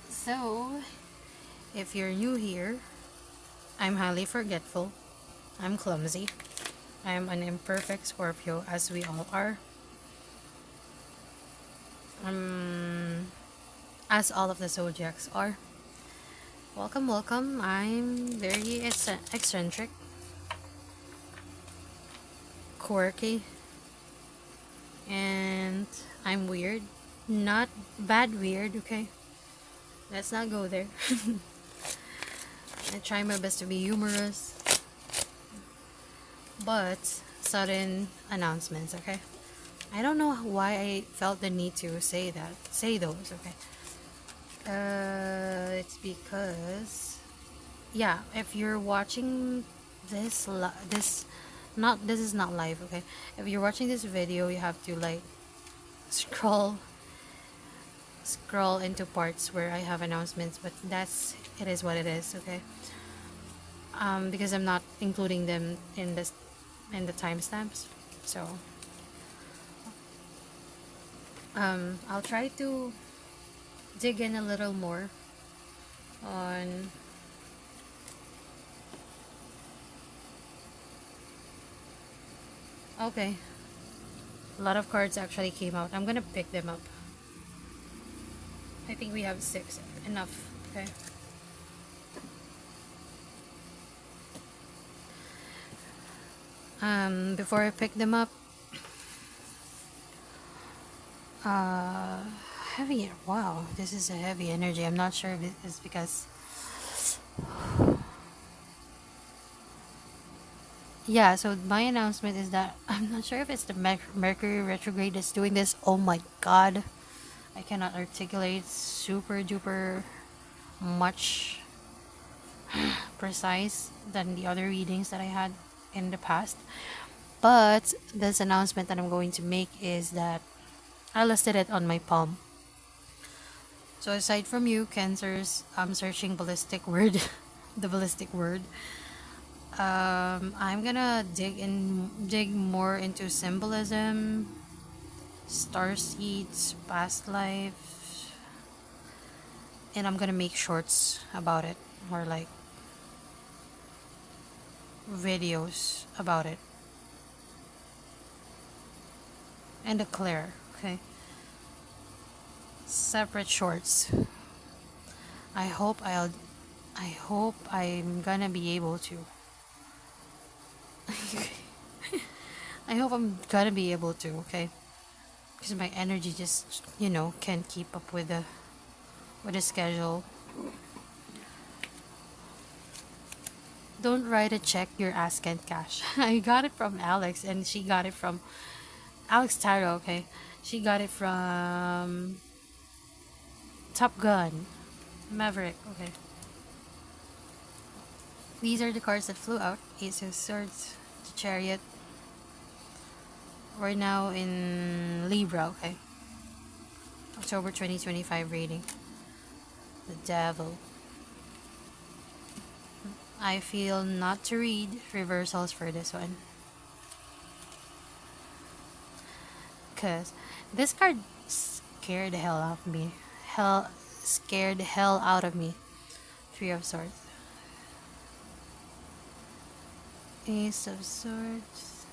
Speaker 1: So, if you're new here, I'm highly forgetful. I'm clumsy. I'm an imperfect Scorpio, as we all are. As all of the zodiacs are. Welcome, welcome. I'm very eccentric, quirky, and I'm weird. Not bad weird, okay? Let's not go there. I try my best to be humorous, but sudden announcements, okay? I don't know why I felt the need to say those, okay? It's because, yeah, if you're watching this is not live, okay? If you're watching this video, you have to like scroll into parts where I have announcements, but it is what it is, okay? Because I'm not including them in the timestamps, so I'll try to dig in a little more on okay. A lot of cards actually came out. I'm gonna pick them up. I think we have 6 enough, okay? Before I pick them up, heavy. Wow, this is a heavy energy. I'm not sure if it is because, yeah. So my announcement is that I'm not sure if it's the Mercury retrograde that's doing this. Oh my God, I cannot articulate super duper much precise than the other readings that I had in the past. But this announcement that I'm going to make is that I listed it on my palm. So aside from you, Cancers, I'm searching ballistic word, the ballistic word. I'm gonna dig more into symbolism, star seeds, past life, and I'm gonna make shorts about it, or like videos about it, and declare, okay? Separate shorts. I hope I'm gonna be able to. I hope I'm gonna be able to, okay? Because my energy just, can't keep up with the schedule. Don't write a check your ass can't cash. I got it from Alex, and she got it from Alex Tyro, okay? She got it from Top Gun Maverick, okay? These are the cards that flew out. Ace of Swords, the Chariot. We're now in Libra, okay? October 2025 reading. The Devil. I feel not to read reversals for this one. Because this card scared the hell out of me. Scared the hell out of me. 3 of Swords. Ace of Swords.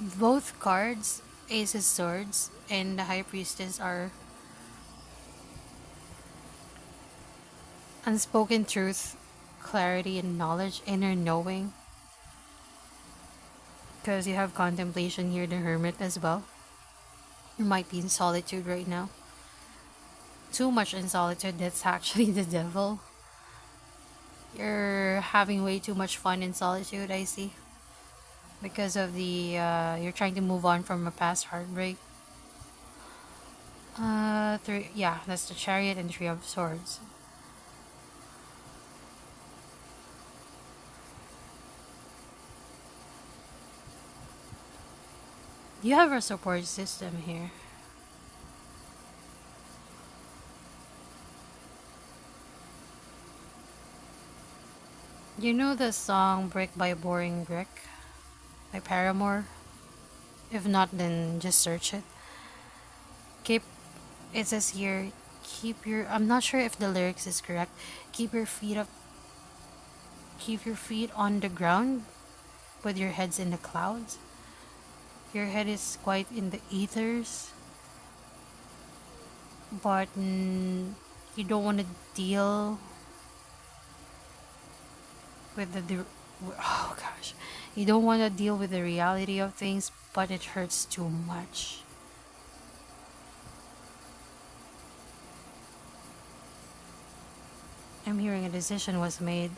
Speaker 1: Both cards, Ace of Swords and the High Priestess, are unspoken truth, clarity, and knowledge, inner knowing. Because you have contemplation here, the Hermit as well. You might be in solitude right now. too much in solitude, that's actually the devil. You're having way too much fun in solitude, I see. Because of the, you're trying to move on from a past heartbreak. Three, yeah, that's the Chariot and Three of Swords. You have a support system here. You know the song Brick by Boring Brick by Paramore? If not, then just search it. Keep, it says here, keep your, I'm not sure if the lyrics is correct. Keep your feet up, keep your feet on the ground with your heads in the clouds. Your head is quite in the ethers, but you don't want to deal with oh gosh, you don't want to deal with the reality of things, but it hurts too much. I'm hearing a decision was made.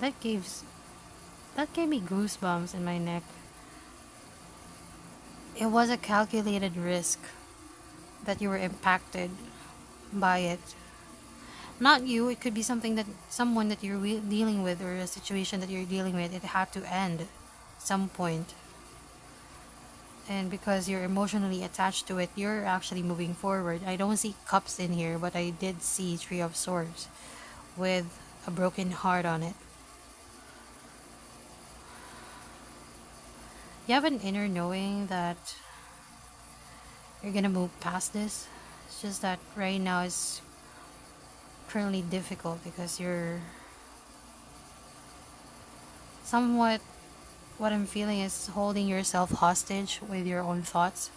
Speaker 1: That gives that gave me goosebumps in my neck. It was a calculated risk that you were impacted by it. Not you, it could be something that someone that you're dealing with, or a situation that you're dealing with. It had to end some point. And because you're emotionally attached to it, you're actually moving forward. I don't see cups in here, but I did see Three of Swords with a broken heart on it. You have an inner knowing that you're gonna move past this. It's just that right now it's currently difficult because you're somewhat, what I'm feeling is holding yourself hostage with your own thoughts.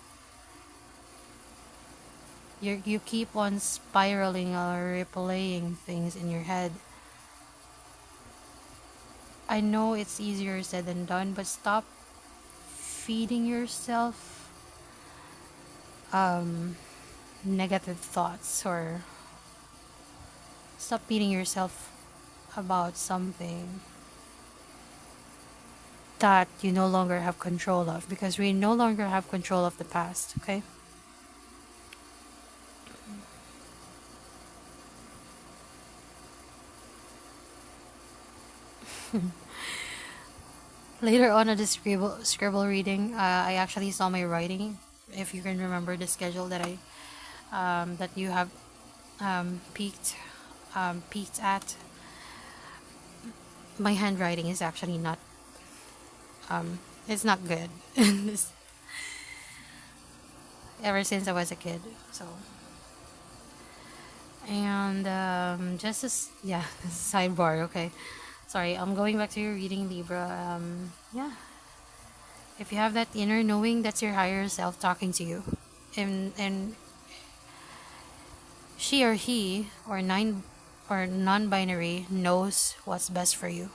Speaker 1: You keep on spiraling or replaying things in your head. I know it's easier said than done, but stop feeding yourself negative thoughts, or stop beating yourself about something that you no longer have control of, because we no longer have control of the past, okay? Later on at the scribble reading, I actually saw my writing. If you can remember the schedule that I that you have peeked at, my handwriting is actually not it's not good. Ever since I was a kid, so. And just as, yeah, sidebar, okay. Sorry, I'm going back to your reading, Libra. Yeah, if you have that inner knowing, that's your higher self talking to you, and she or he or nine or non-binary knows what's best for you.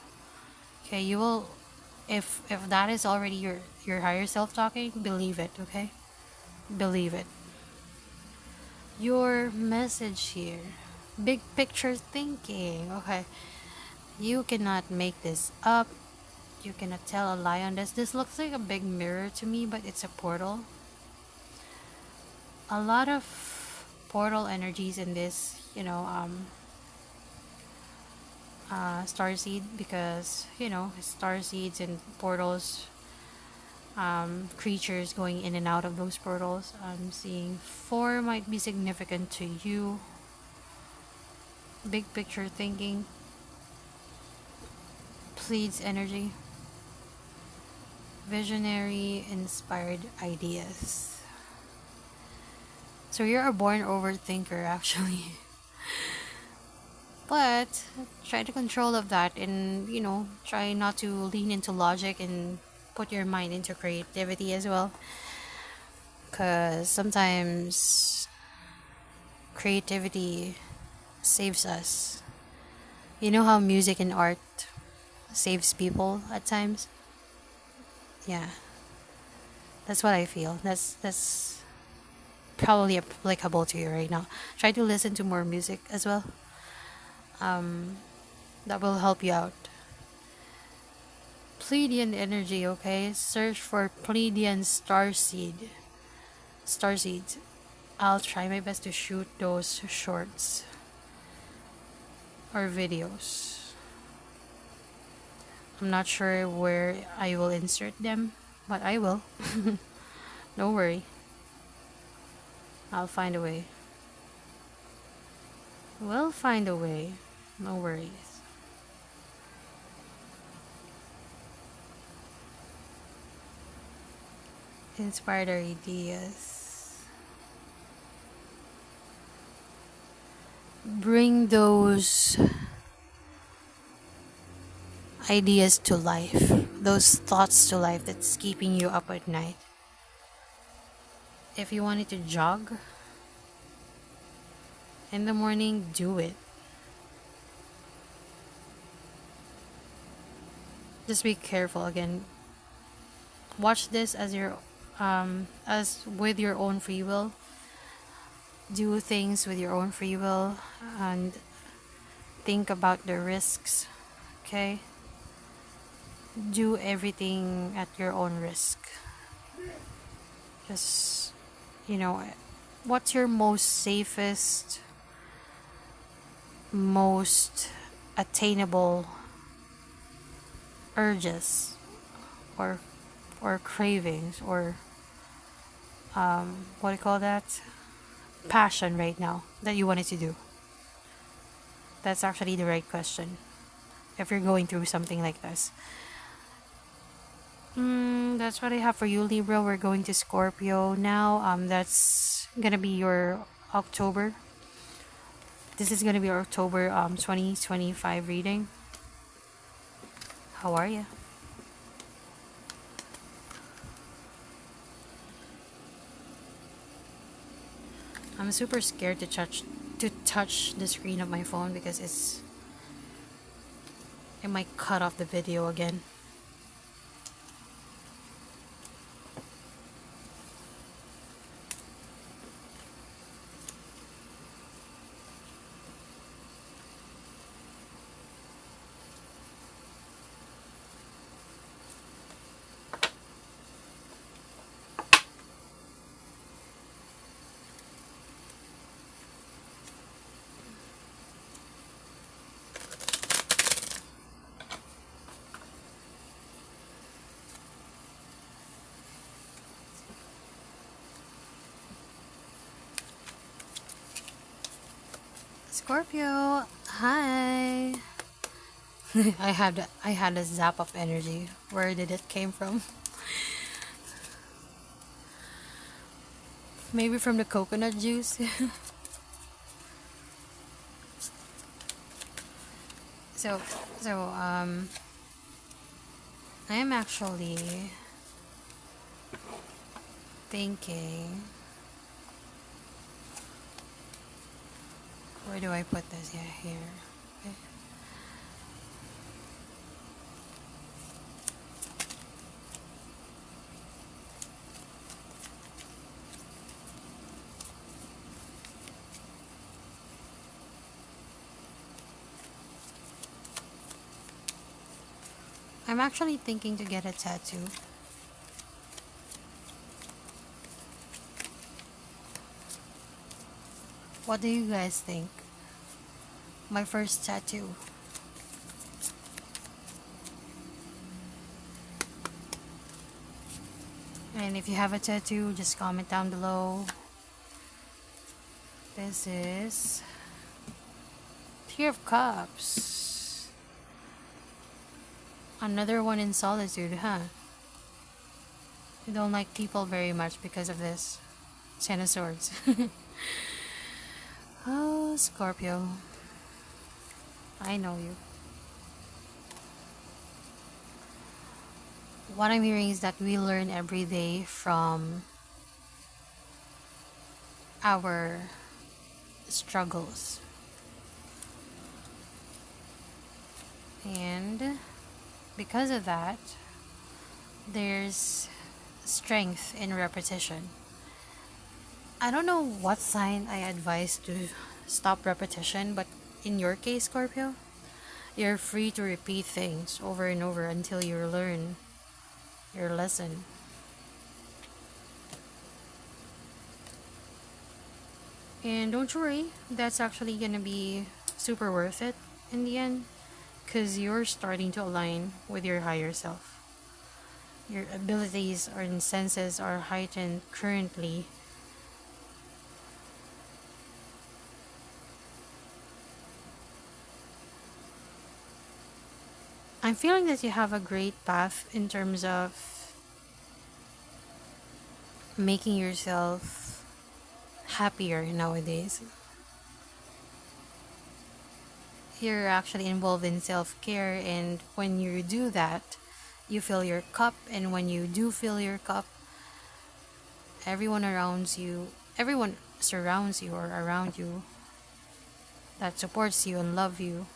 Speaker 1: Okay, you will, if that is already your higher self talking, believe it. Okay, believe it. Your message here, big picture thinking. Okay, you cannot make this up. You cannot tell a lie on this. This looks like a big mirror to me, but it's a portal. A lot of portal energies in this, star seed, because star seeds and portals, creatures going in and out of those portals. I'm seeing four might be significant to you. Big picture thinking, pleads energy, visionary, inspired ideas. So you're a born overthinker, actually. But try to control of that, and try not to lean into logic and put your mind into creativity as well, because sometimes creativity saves us. You know how music and art saves people at times? Yeah. That's what I feel. That's probably applicable to you right now. Try to listen to more music as well. That will help you out. Pleiadian energy, okay? Search for Pleiadian starseeds. I'll try my best to shoot those shorts or videos. I'm not sure where I will insert them, but I will. Don't worry. I'll find a way. We'll find a way. No worries. Inspired our ideas. Bring those ideas to life, those thoughts to life that's keeping you up at night. If you wanted to jog in the morning, do it. Just be careful again. Watch this as with your own free will. Do things with your own free will and think about the risks, okay? Do everything at your own risk. Just, what's your most safest, most attainable urges or cravings or what do you call that? Passion right now that you wanted to do? That's actually the right question if you're going through something like this. That's what I have for you, Libra. We're going to Scorpio now. That's gonna be your October. This is gonna be your October 2025 reading. How are you? I'm super scared to touch the screen of my phone because it might cut off the video again. Scorpio, hi. I had a zap of energy. Where did it came from? Maybe from the coconut juice. so I am actually thinking, where do I put this? Yeah, here. Okay. I'm actually thinking to get a tattoo. What do you guys think? My first tattoo. And if you have a tattoo, just comment down below. This is Three of Cups. Another one in solitude, huh? You don't like people very much because of this. Ten of Swords. Oh, Scorpio. I know you. What I'm hearing is that we learn every day from our struggles. And because of that, there's strength in repetition. I don't know what sign I advise to stop repetition, but in your case, Scorpio, you're free to repeat things over and over until you learn your lesson. And don't worry, that's actually gonna be super worth it in the end, because you're starting to align with your higher self. Your abilities and senses are heightened currently. I'm feeling that you have a great path in terms of making yourself happier nowadays. You're actually involved in self-care, and when you do that, you fill your cup, and when you do fill your cup, everyone surrounds you or around you that supports you and love you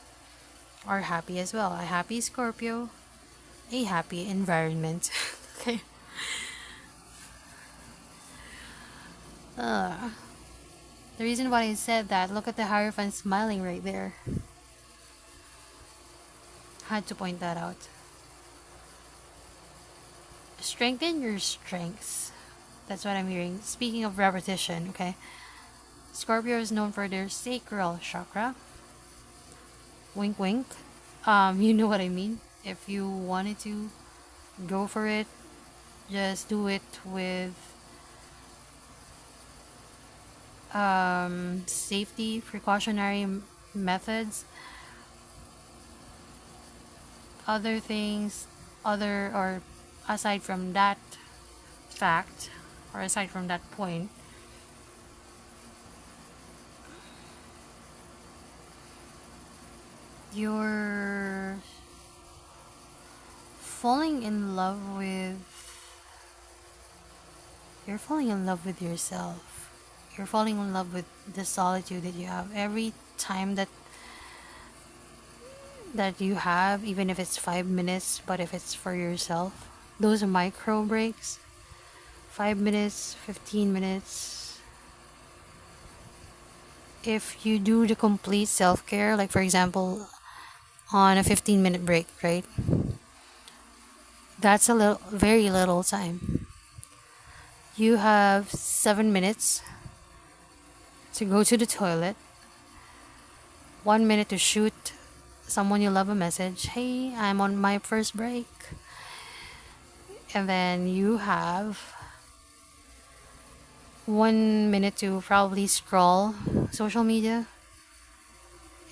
Speaker 1: are happy as well. A happy Scorpio, a happy environment. Okay. uh, the reason why I said that, look at the Hierophant smiling right there. Had to point that out. Strengthen your strengths. That's what I'm hearing. Speaking of repetition, okay? Scorpio is known for their sacral chakra. Wink, wink. You know what I mean. If you wanted to go for it, just do it with safety, precautionary methods. Other things, other or aside from that fact, or aside from that point, you're falling in love with you're falling in love with yourself. You're falling in love with the solitude that you have every time that you have, even if it's 5 minutes, but if it's for yourself, those micro breaks, 5 minutes, 15 minutes. If you do the complete self-care, like for example on a 15-minute break, right? That's a little, very little time. You have 7 minutes to go to the toilet, 1 minute to shoot someone you love a message, hey, I'm on my first break. And then you have 1 minute to probably scroll social media,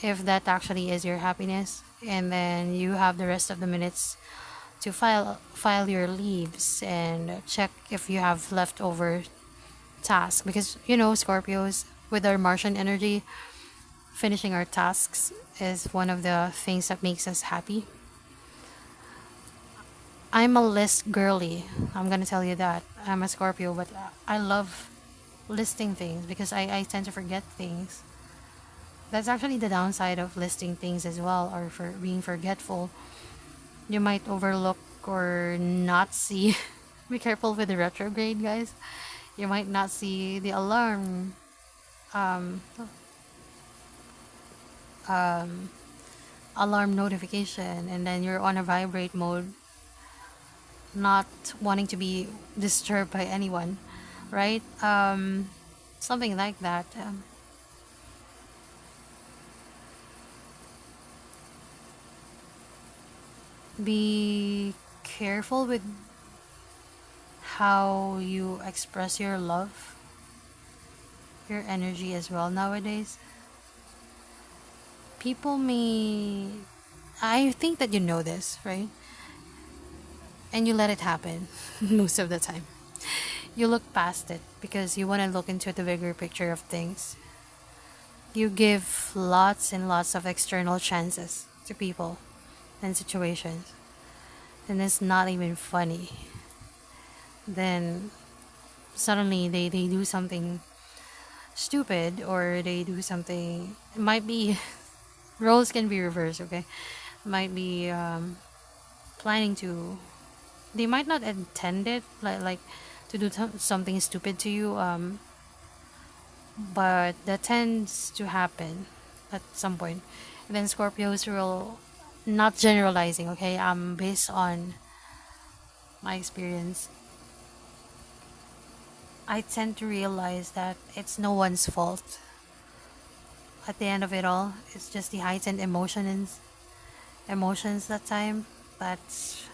Speaker 1: if that actually is your happiness. And then you have the rest of the minutes to file your leaves and check if you have leftover tasks, because Scorpios, with our Martian energy, finishing our tasks is one of the things that makes us happy. I'm a list girly. I'm gonna tell you that. I'm a Scorpio, but I love listing things because I tend to forget things. That's actually the downside of listing things as well, or for being forgetful. You might overlook or not see. Be careful with the retrograde, guys. You might not see the um, alarm notification, and then you're on a vibrate mode, not wanting to be disturbed by anyone, right? Something like that. Be careful with how you express your love, your energy as well nowadays. People may, I think that you know this, right? And you let it happen most of the time. You look past it because you want to look into the bigger picture of things. You give lots and lots of external chances to people and situations, and it's not even funny. Then suddenly they do something stupid, or they do something, it might be roles can be reversed, okay? Might be planning to they might not intend it, like to do something stupid to you, but that tends to happen at some point. And then Scorpios will, not generalizing, okay, based on my experience, I tend to realize that it's no one's fault. At the end of it all, it's just the heightened emotions that time. That's,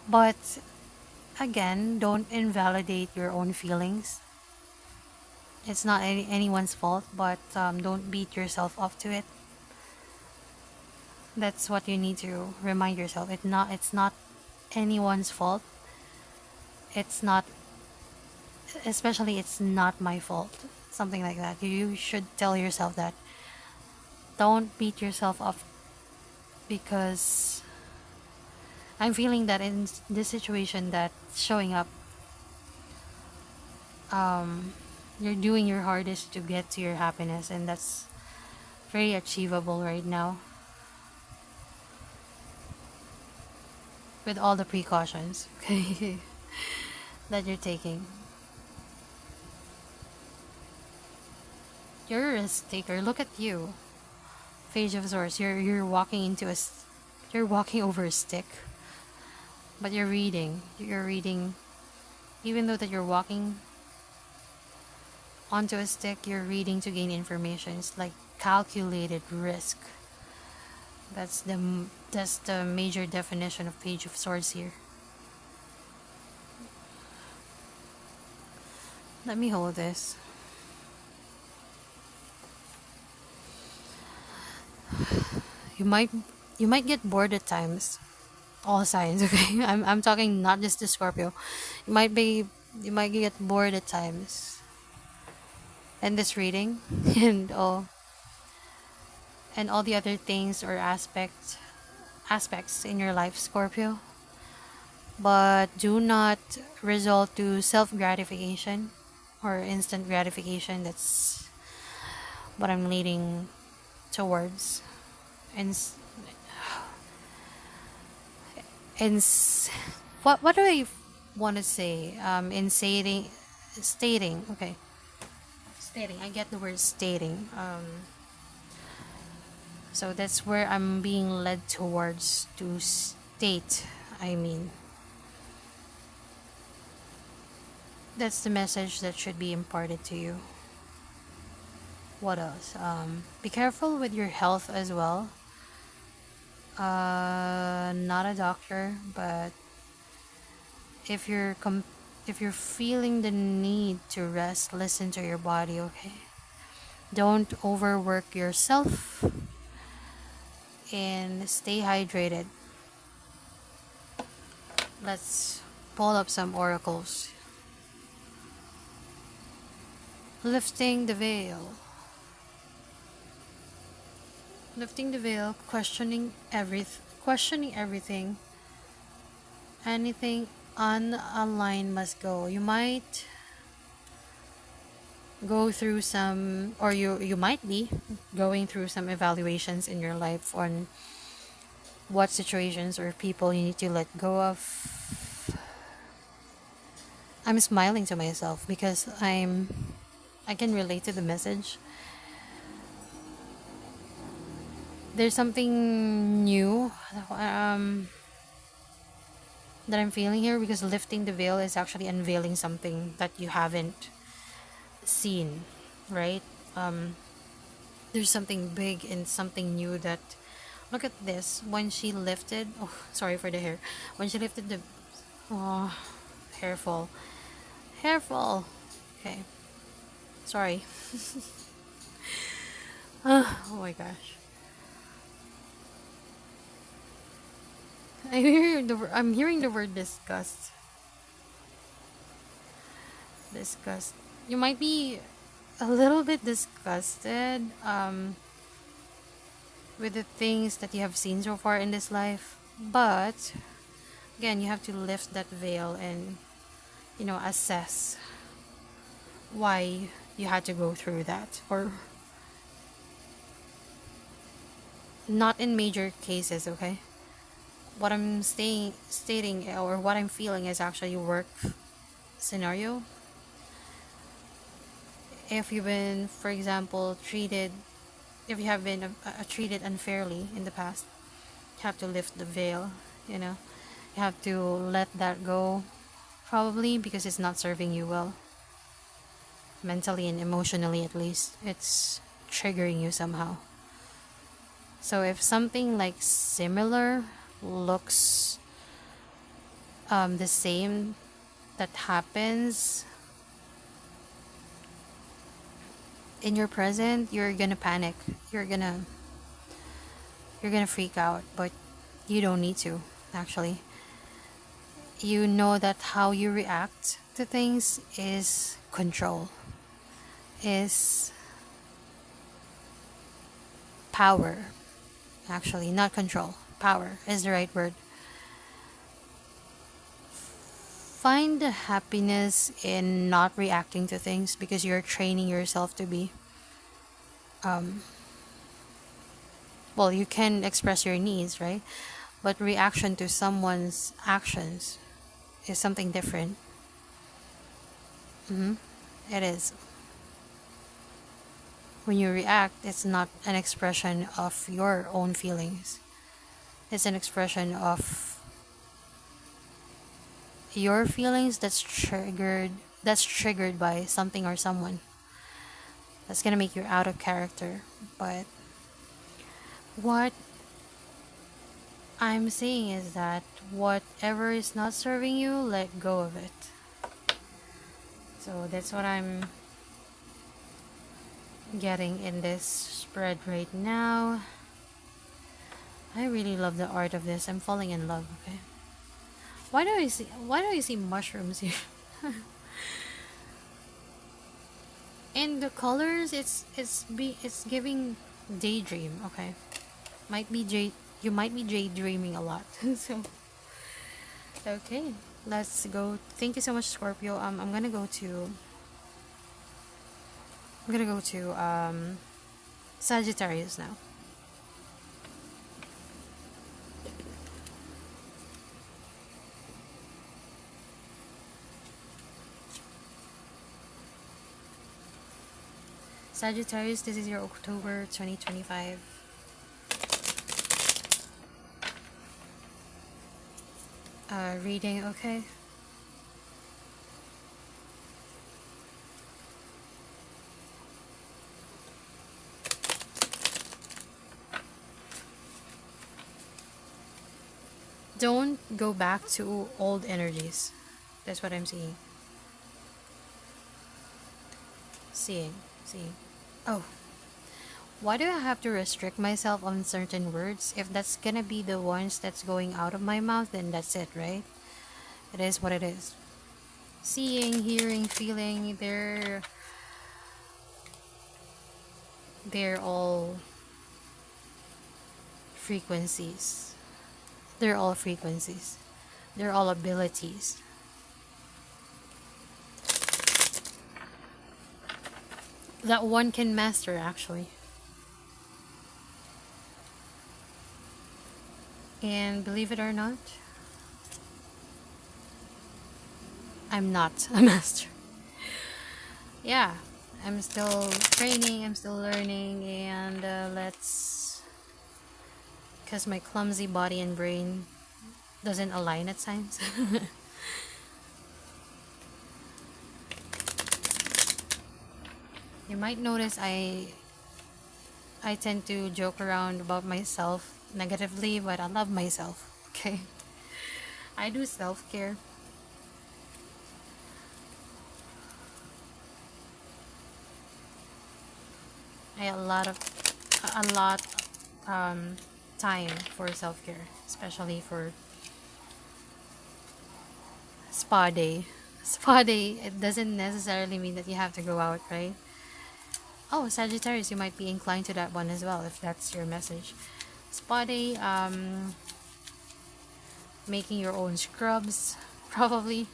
Speaker 1: but again, don't invalidate your own feelings. It's not anyone's fault, but don't beat yourself up to it. That's what you need to remind yourself. It's not anyone's fault. It's not, especially it's not my fault. Something like that. You should tell yourself that. Don't beat yourself up, because I'm feeling that in this situation that showing up, um, you're doing your hardest to get to your happiness, and that's very achievable right now with all the precautions, okay, that you're taking. You're a risk taker. Look at you, Page of Swords. You're walking into you're walking over a stick, but you're reading. You're reading, even though that you're walking onto a stick. You're reading to gain information. It's like calculated risk. That's the major definition of Page of Swords here. Let me hold this. You might you might get bored at times. All signs, okay? I'm talking not just the Scorpio. You might be you might get bored at times in this reading and all the other things or aspects in your life, Scorpio. But do not resort to self gratification or instant gratification. That's what I'm leading towards. And and what do I want to say? In stating. Okay, stating. I get the word stating. So that's where I'm being led towards to state. I mean, that's the message that should be imparted to you. What else? Be careful with your health as well. Not a doctor, but if if you're feeling the need to rest, listen to your body, okay? Don't overwork yourself and stay hydrated. Let's pull up some oracles. Lifting the veil. Lifting the veil, questioning everything. Anything unaligned must go. You might go through some, or you might be going through some evaluations in your life on what situations or people you need to let go of. I'm smiling to myself because I can relate to the message. There's something new that I'm feeling here, because lifting the veil is actually unveiling something that you haven't seen, right? There's something big and something new that, look at this. When she lifted, oh, sorry for the hair. When she lifted the, oh, hair fall. Hair fall. Okay. Sorry. Oh my gosh. I'm hearing the word disgust. Disgust. You might be a little bit disgusted with the things that you have seen so far in this life, but again, you have to lift that veil and assess why you had to go through that, or not in major cases, okay? What I'm stating or what I'm feeling is actually work scenario. If you've been, for example, if you have been treated unfairly in the past, you have to lift the veil, you know. You have to let that go, probably because it's not serving you well, mentally and emotionally at least. It's triggering you somehow. So if something like similar looks the same that happens in your present, you're gonna panic. You're gonna freak out, but you don't need to, actually. You know that how you react to things is control, is power. Actually, not control. Power is the right word. Find the happiness in not reacting to things because you're training yourself to be. Well, you can express your needs, right? But reaction to someone's actions is something different. It is. When you react, it's not an expression of your own feelings. It's an expression of your feelings that's triggered by something or someone. That's gonna make you out of character. But what I'm saying is that whatever is not serving you, let go of it. So that's what I'm getting in this spread right now. I really love the art of this. I'm falling in love, okay? Why do I see mushrooms here? And the colors, it's giving daydream, okay? Might be you might be daydreaming a lot. So okay, let's go. Thank you so much, Scorpio. I'm gonna go to Sagittarius now. Sagittarius, this is your October 2025 reading, okay? Don't go back to old energies. That's what I'm seeing. Seeing. Oh, why do I have to restrict myself on certain words? If that's gonna be the ones that's going out of my mouth, then that's it, right? It is what it is. Seeing, hearing, feeling, they're all frequencies. They're all frequencies. They're all abilities. That one can master, actually. And believe it or not, I'm not a master. Yeah, I'm still training, I'm still learning, and because my clumsy body and brain doesn't align at times. You might notice I tend to joke around about myself negatively, but I love myself, okay? I do self-care. I have a lot time for self-care, especially for spa day. Spa day, it doesn't necessarily mean that you have to go out, right? Oh, Sagittarius, you might be inclined to that one as well if that's your message. Spa day, making your own scrubs, probably.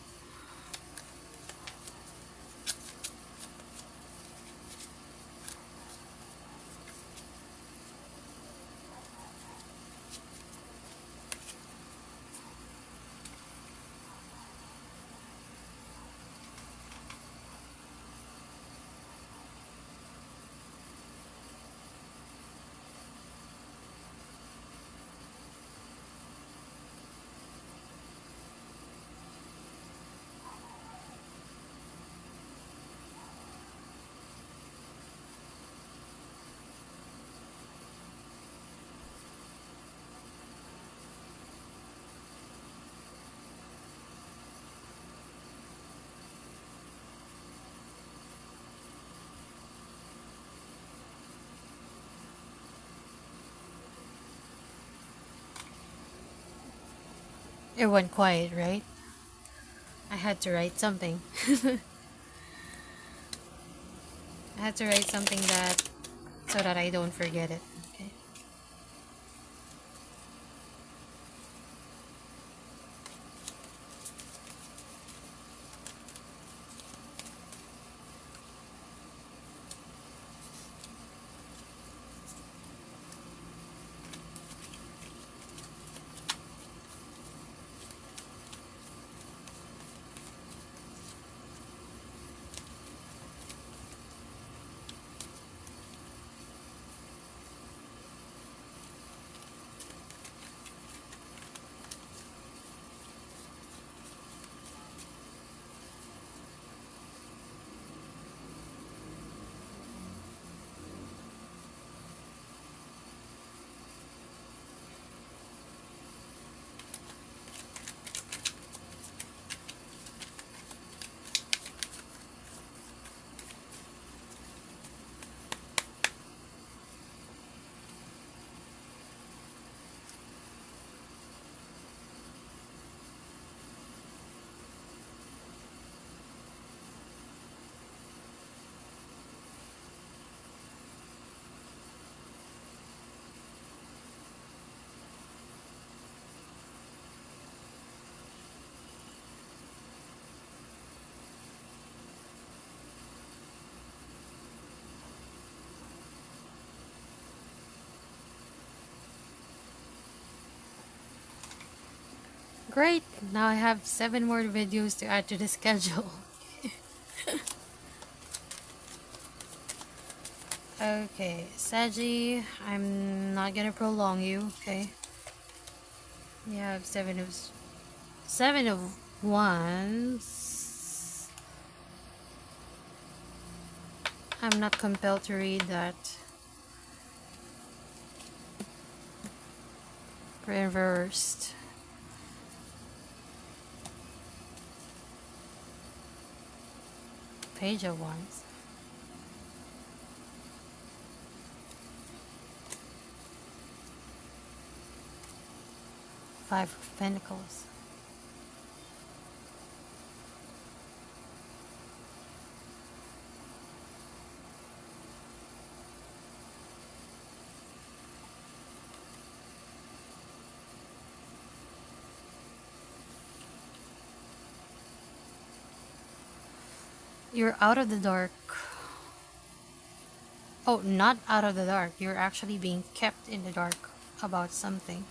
Speaker 1: It went quiet, right? I had to write something. I had to write something that so that I don't forget it. Okay. Great. Now I have 7 more videos to add to the schedule. Okay, Saggy, I'm not gonna prolong you, okay? You have seven of wands. I'm not compelled to read that. Reversed. Page of wands. Five of pentacles. You're out of the dark. Oh, not out of the dark. You're actually being kept in the dark about something.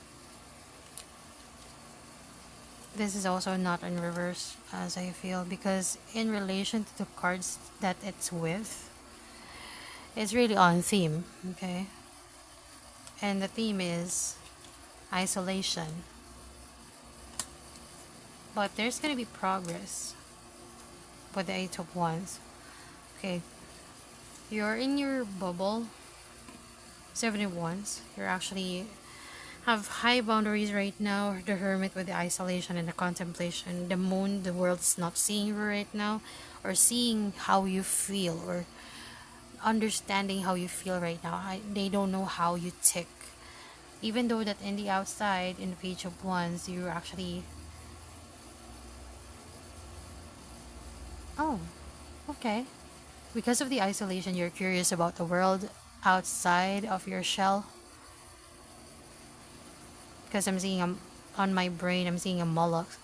Speaker 1: This is also not in reverse, as I feel, because in relation to the cards that it's with, it's really on theme, okay? And the theme is isolation. But there's gonna be progress with the Eight of Wands. Okay, you're in your bubble. 7 of Wands. You're actually have high boundaries right now. The Hermit with the isolation and the contemplation. The Moon, the world's not seeing you right now, or seeing how you feel, or understanding how you feel right now. They don't know how you tick. Even though that in the outside, in the Page of Wands, you're actually... Oh, okay. Because of the isolation, you're curious about the world outside of your shell. Because I'm seeing on my brain, I'm seeing a mollusk,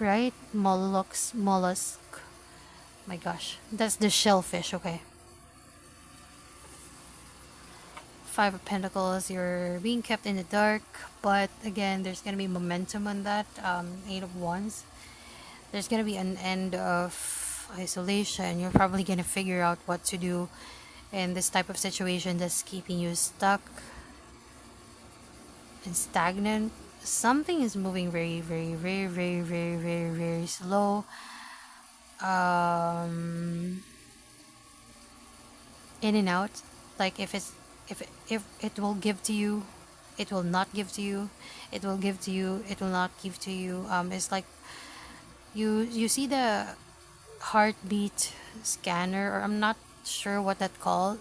Speaker 1: right? Mollusk. My gosh, that's the shellfish. Okay. Five of Pentacles. You're being kept in the dark, but again, there's gonna be momentum on that. 8 of Wands. There's gonna be an end of isolation. You're probably gonna figure out what to do in this type of situation that's keeping you stuck and stagnant. Something is moving very, very, very, very, very, very, very slow. Um, in and out. Like if it will give to you, it will not give to you. It will give to you. It will not give to you. It's like you see the heartbeat scanner, or I'm not sure what that called.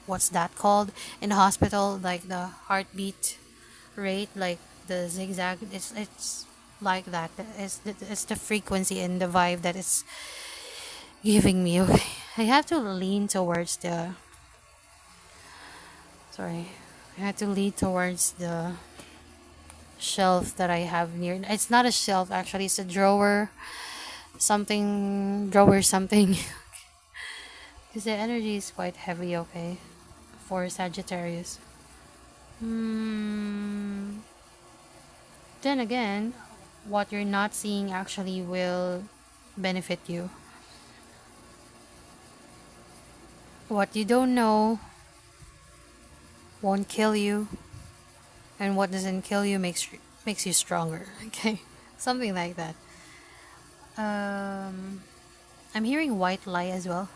Speaker 1: What's that called in the hospital? Like the heartbeat rate, like the zigzag. It's like that. It's the frequency and the vibe that it's giving me. Okay, I have to lean towards the. Sorry, I had to lean towards the shelf that I have near. It's not a shelf actually. It's a drawer. Something drawer something. Because the energy is quite heavy. Okay, for Sagittarius. Hmm. Then again, what you're not seeing actually will benefit you. What you don't know won't kill you, and what doesn't kill you makes you stronger. Okay, something like that. Um, I'm hearing white lie as well.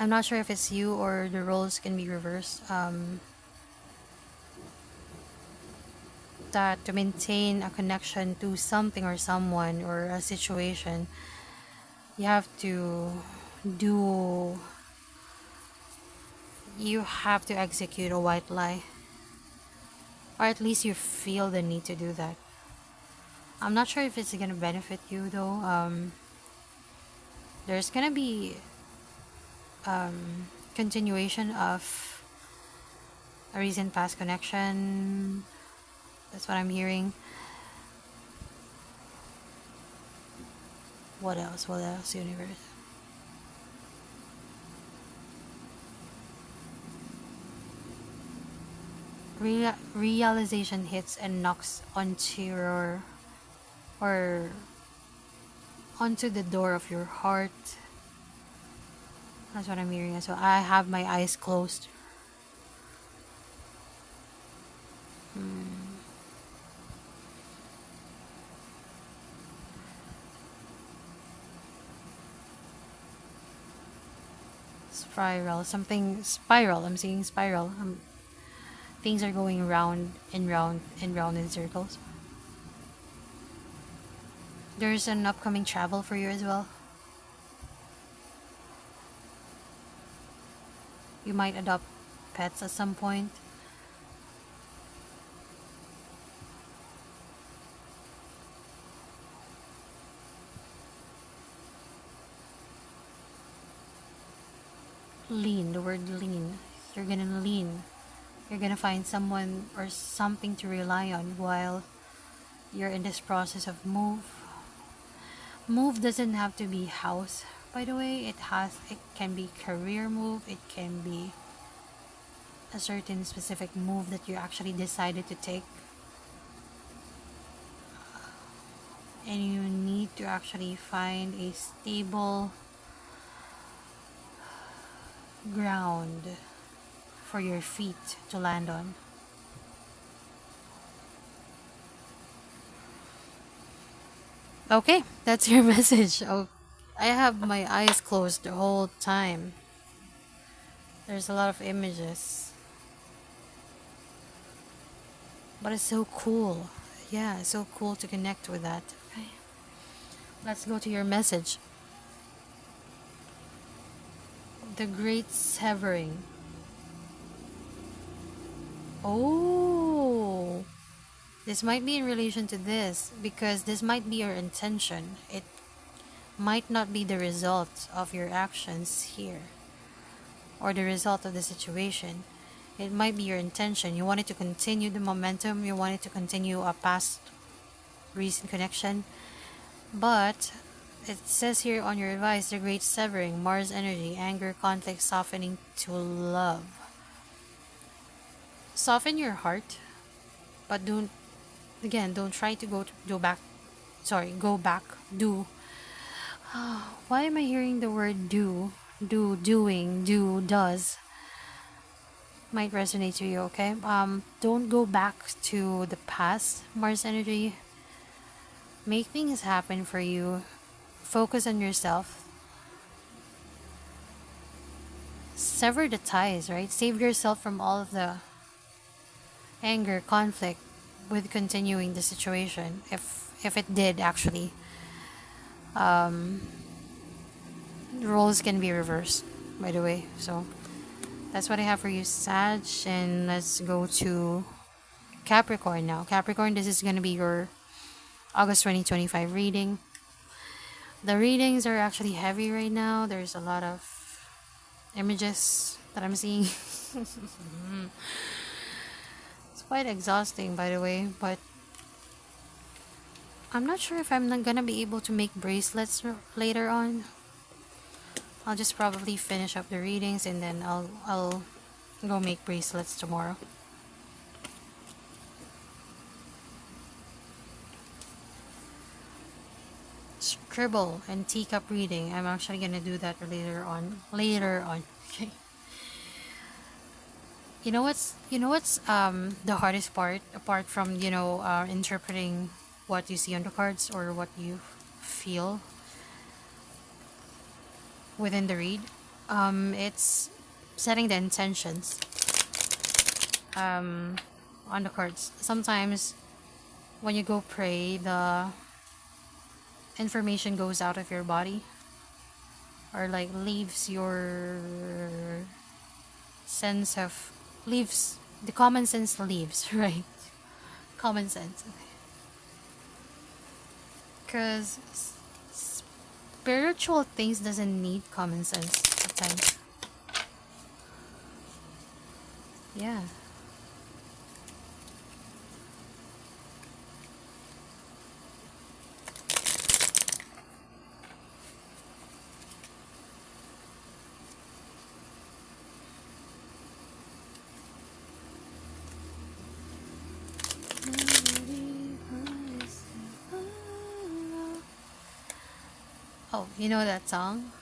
Speaker 1: I'm not sure if it's you or the roles can be reversed. That to maintain a connection to something or someone or a situation, you have to do you have to execute a white lie, or at least you feel the need to do that. I'm not sure if it's gonna benefit you though. There's gonna be continuation of a recent past connection. That's what I'm hearing. What else? What else, universe? Realization hits and knocks onto your or onto the door of your heart. That's what I'm hearing as well. I have my eyes closed. Spiral, something spiral. I'm seeing spiral. Things are going round and round and round in circles. There's an upcoming travel for you as well. You might adopt pets at some point. Lean, the word lean. You're gonna lean. You're gonna find someone or something to rely on while you're in this process of move. Move doesn't have to be house, by the way. It can be career move, it can be a certain specific move that you actually decided to take. And you need to actually find a stable ground for your feet to land on. Okay, that's your message. Oh, I have my eyes closed the whole time. There's a lot of images, but it's so cool. Yeah, it's so cool to connect with that. Okay, let's go to your message. The Great Severing. Oh, this might be in relation to this because this might be your intention. It might not be the result of your actions here or the result of the situation. It might be your intention. You wanted to continue the momentum, you wanted to continue a past recent connection, but it says here on your advice, the Great Severing, Mars energy, anger, conflict, softening to love. Soften your heart, but don't try to go back. Sorry, go back. Do. Why am I hearing the word do? Doing, does. Might resonate to you, okay? Don't go back to the past, Mars energy. Make things happen for you. Focus on yourself. Sever the ties, right? Save yourself from all of the anger, conflict with continuing the situation. If it did actually, roles can be reversed, by the way. So That's what I have for you, Sag. And let's go to Capricorn now. Capricorn, this is going to be your August 2025 reading. The readings are actually heavy right now. There's a lot of images that I'm seeing. It's quite exhausting, by the way, but I'm not sure if I'm not gonna be able to make bracelets later on. I'll just probably finish up the readings and then I'll go make bracelets tomorrow. Scribble and teacup reading. I'm actually gonna do that later on. Okay. You know what's the hardest part apart from interpreting what you see on the cards or what you feel within the read. It's setting the intentions on the cards. Sometimes when you go pray, the information goes out of your body or like leaves your sense of leaves the common sense leaves, right? Common sense. Because spiritual things doesn't need common sense at times. Yeah. Oh, you know that song?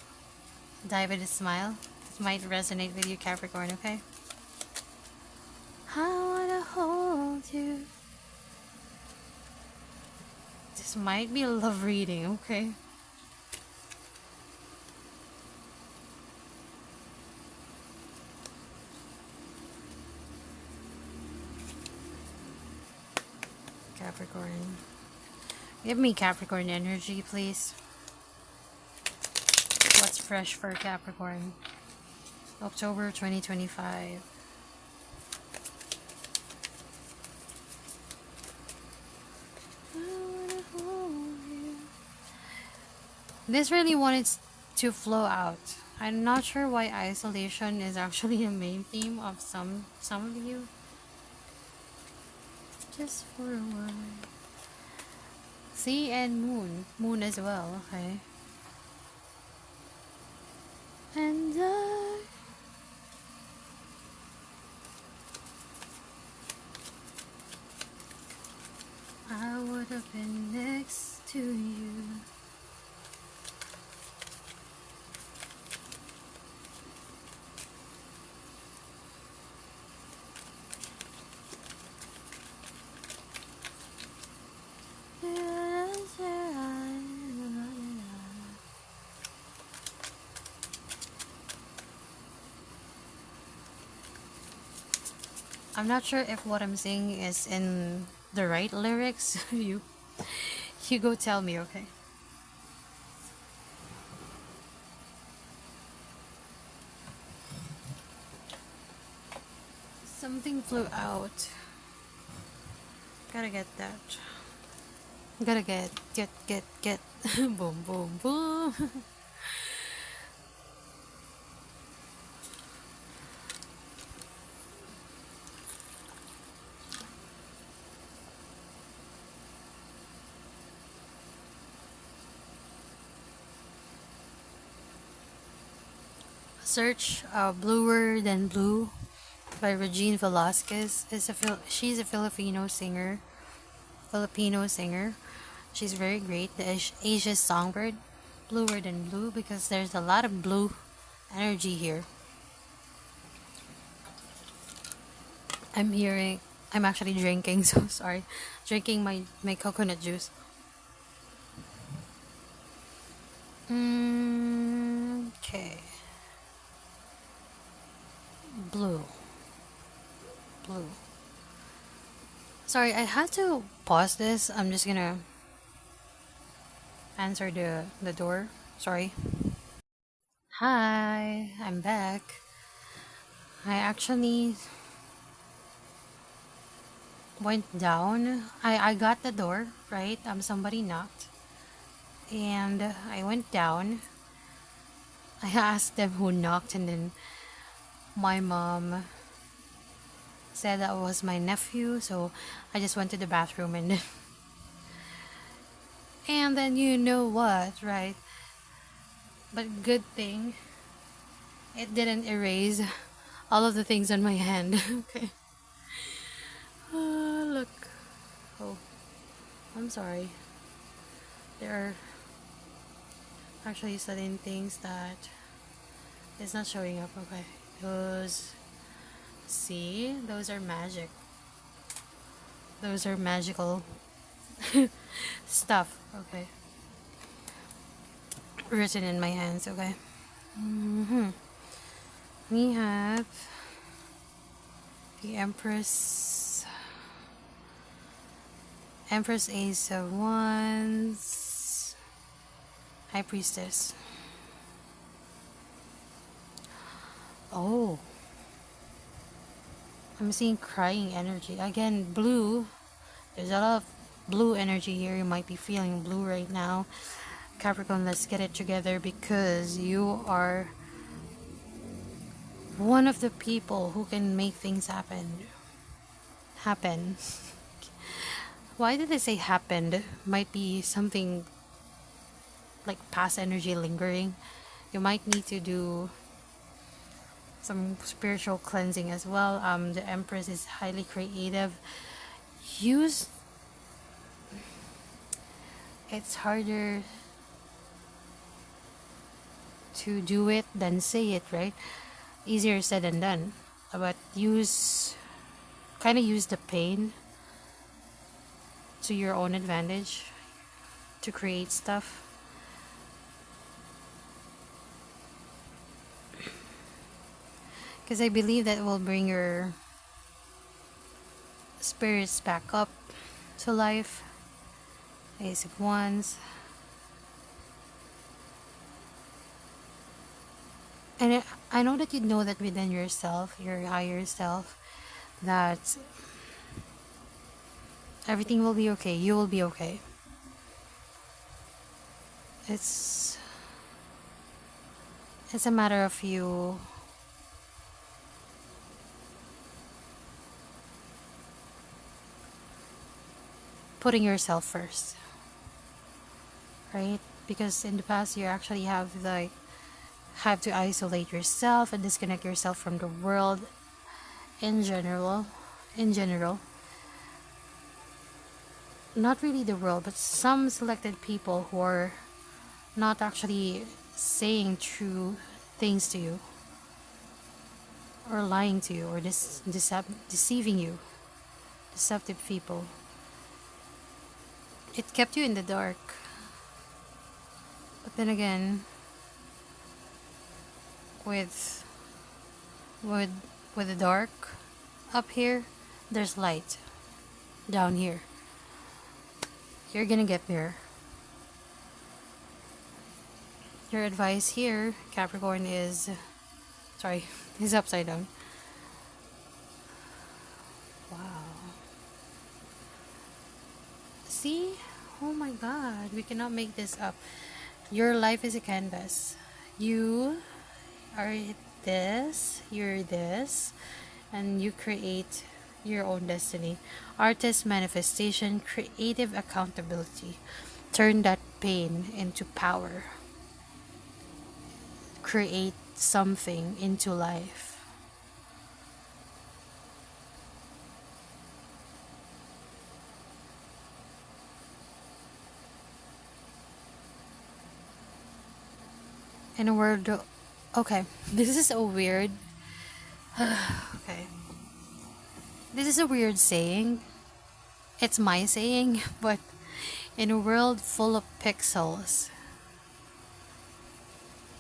Speaker 1: Die with a Smile? It might resonate with you, Capricorn, okay? I wanna hold you. This might be a love reading, okay? Capricorn. Give me Capricorn energy, please. What's fresh for Capricorn? October 2025. This really wanted to flow out. I'm not sure why isolation is actually a main theme of some of you. Just for a while. Sea and moon. Moon as well, okay. And I would have been next to you. I'm not sure if what I'm saying is in the right lyrics. You go tell me, okay? Something flew out. Gotta get that. Gotta get. Boom, boom, boom. Search Bluer Than Blue by Regine Velasquez. She's a Filipino singer. She's very great. The Asia's songbird. Bluer Than Blue, because there's a lot of blue energy here. I'm actually drinking, so sorry. Drinking my coconut juice. Okay. Blue. Sorry, I had to pause this. I'm just gonna answer the door. Sorry. Hi, I'm back. I actually went down. I got the door, right? Somebody knocked. And I went down. I asked them who knocked, and then my mom said that was my nephew. So I just went to the bathroom, and then you know what, right? But good thing it didn't erase all of the things on my hand. Okay. Look. Oh, I'm sorry. There are actually certain things that is not showing up. Okay. Those, see, those are magic. Those are magical stuff. Okay. Written in my hands. Okay. We have the Empress, Ace of Wands, High Priestess. Oh, I'm seeing crying energy. Again, blue. There's a lot of blue energy here. You might be feeling blue right now. Capricorn, let's get it together, because you are one of the people who can make things happen. Why did I say happened? Might be something like past energy lingering. You might need to do some spiritual cleansing as well. The Empress is highly creative. Use It's harder to do it than say it, right? Easier said than done. But use the pain to your own advantage to create stuff. Because I believe that will bring your spirits back up to life. Ace of Wands. And I know that you know that within yourself, your higher self, that everything will be okay. You will be okay. It's a matter of you putting yourself first, right? Because in the past you actually have to isolate yourself and disconnect yourself from the world in general. Not really the world, but some selected people who are not actually saying true things to you, or lying to you, or deceiving you. Deceptive people. It kept you in the dark. But then again, with the dark up here, there's light down here. You're gonna get there. Your advice here, Capricorn, is upside down. Wow. See? Oh my god, we cannot make this up. Your life is a canvas. You are this, you're this, and you create your own destiny. Artist manifestation, creative accountability. Turn that pain into power. Create something into life. In a word, okay, this is a weird. Okay. This is a weird saying. It's my saying, but in a world full of pixels,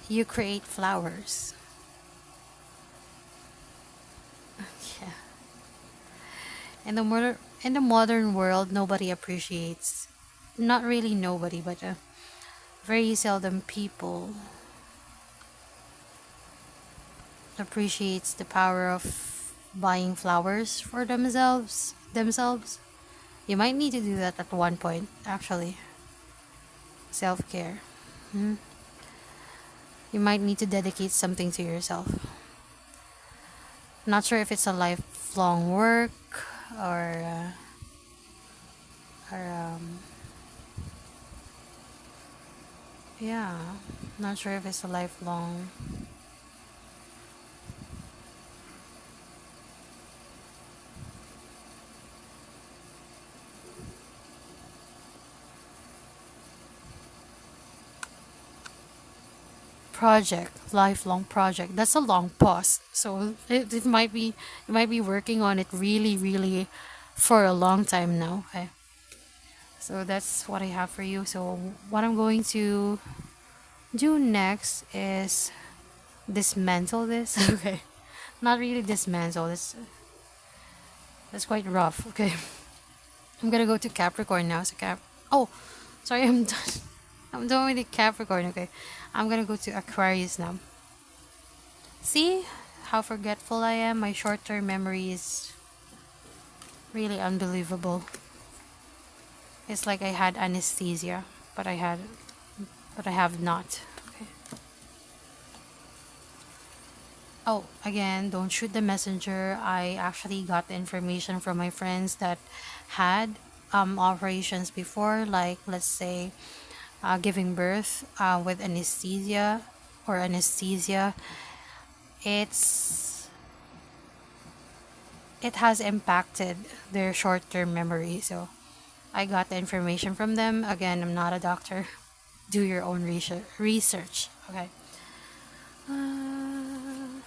Speaker 1: you create flowers. Yeah. In the modern world, nobody appreciates. Not really nobody, but very seldom people appreciates the power of buying flowers for themselves. You might need to do that at one point, actually. Self-care. Hmm. You might need to dedicate something to yourself. Not sure if it's a lifelong work or or yeah, not sure if it's a lifelong lifelong project. That's a long pause. So it might be, you might be working on it really for a long time now. Okay. So that's what I have for you. So what I'm going to do next is dismantle this. Okay. Not really dismantle. That's quite rough. Okay. I'm gonna go to Capricorn now. So Oh, sorry. I'm done. I'm done with the Capricorn. Okay. I'm gonna go to Aquarius now. See how forgetful I am? My short-term memory is really unbelievable. It's like I had anesthesia, but I have not. Okay. Oh, again, don't shoot the messenger. I actually got the information from my friends that had operations before, like let's say giving birth with anesthesia or anesthesia. It's it has impacted their short-term memory. So I got the information from them. Again, I'm not a doctor. Do your own research. Okay. Uh,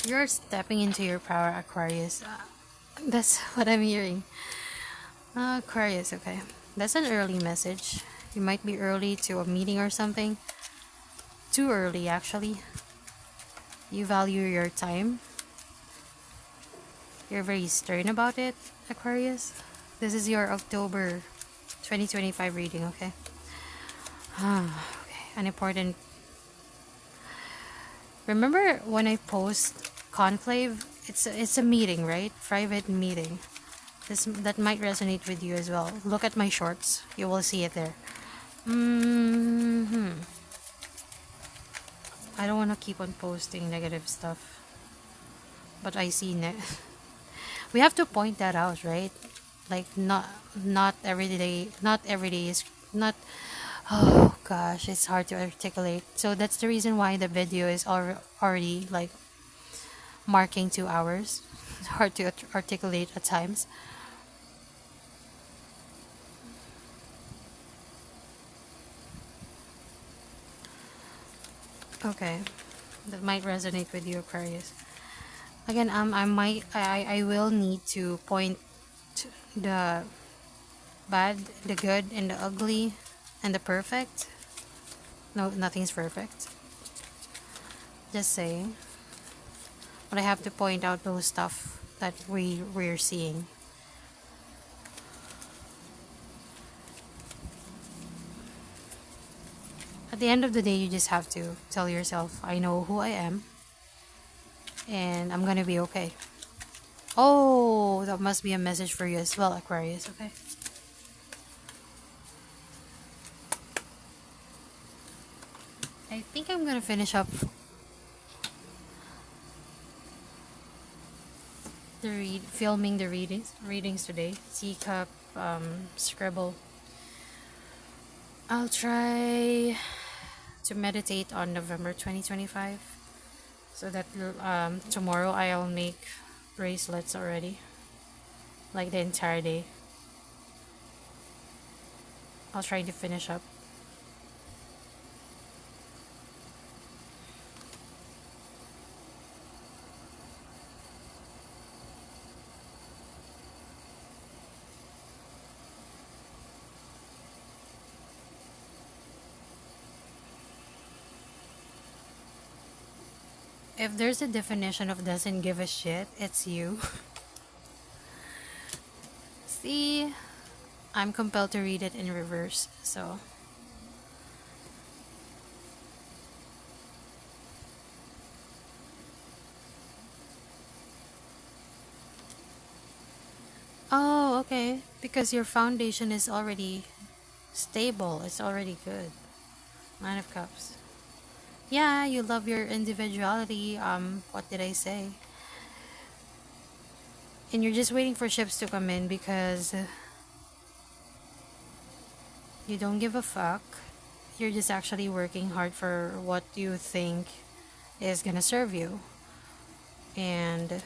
Speaker 1: you're stepping into your power, Aquarius. That's what I'm hearing. Aquarius, okay. That's an early message. You might be early to a meeting or something. Too early, actually. You value your time. You're very stern about it, Aquarius. This is your October 2025 reading, okay? Okay, an important. Remember when I post conclave? It's a meeting, right? Private meeting. That might resonate with you as well. Look at my shorts. You will see it there. I don't want to keep on posting negative stuff, but I see we have to point that out, right? Like not every day is not. Oh gosh, it's hard to articulate. So that's the reason why the video is already like marking 2 hours. It's hard to articulate at times. Okay, that might resonate with you, Aquarius. Again, I will need to point the bad, the good, and the ugly, and the perfect. No, nothing's perfect. Just saying. But I have to point out those stuff that we're seeing. At the end of the day, you just have to tell yourself, I know who I am, and I'm gonna be okay. Oh, that must be a message for you as well, Aquarius, okay? I think I'm gonna finish up filming the readings today. Teacup, scribble. I'll try to meditate on November 2025, so that tomorrow I'll make bracelets already, like the entire day. I'll try to finish up. If there's a definition of doesn't give a shit, it's you. See, I'm compelled to read it in reverse, so Oh, okay. Because your foundation is already stable. It's already good. Nine of Cups. Yeah, you love your individuality. What did I say? And you're just waiting for ships to come in because you don't give a fuck. You're just actually working hard for what you think is gonna serve you. And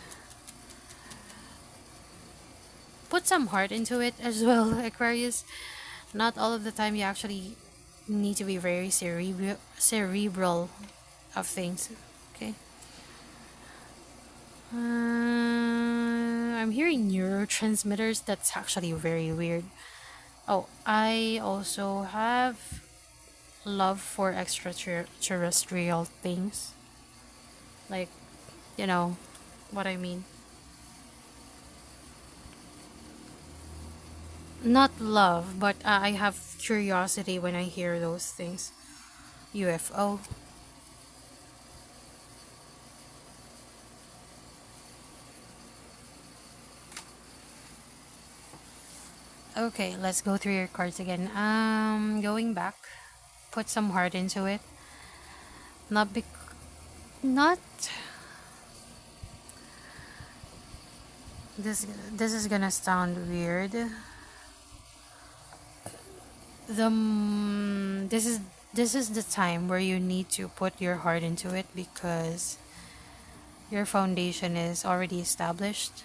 Speaker 1: put some heart into it as well, Aquarius. Not all of the time you actually need to be very cerebral of things. Okay. I'm hearing neurotransmitters. That's actually very weird. Oh, I also have love for extraterrestrial things. Like, you know what I mean. Not love, but I have curiosity when I hear those things. UFO. Okay, let's go through your cards again. Going back, put some heart into it. Not bec- not this. This is gonna sound weird. This is the time where you need to put your heart into it because your foundation is already established.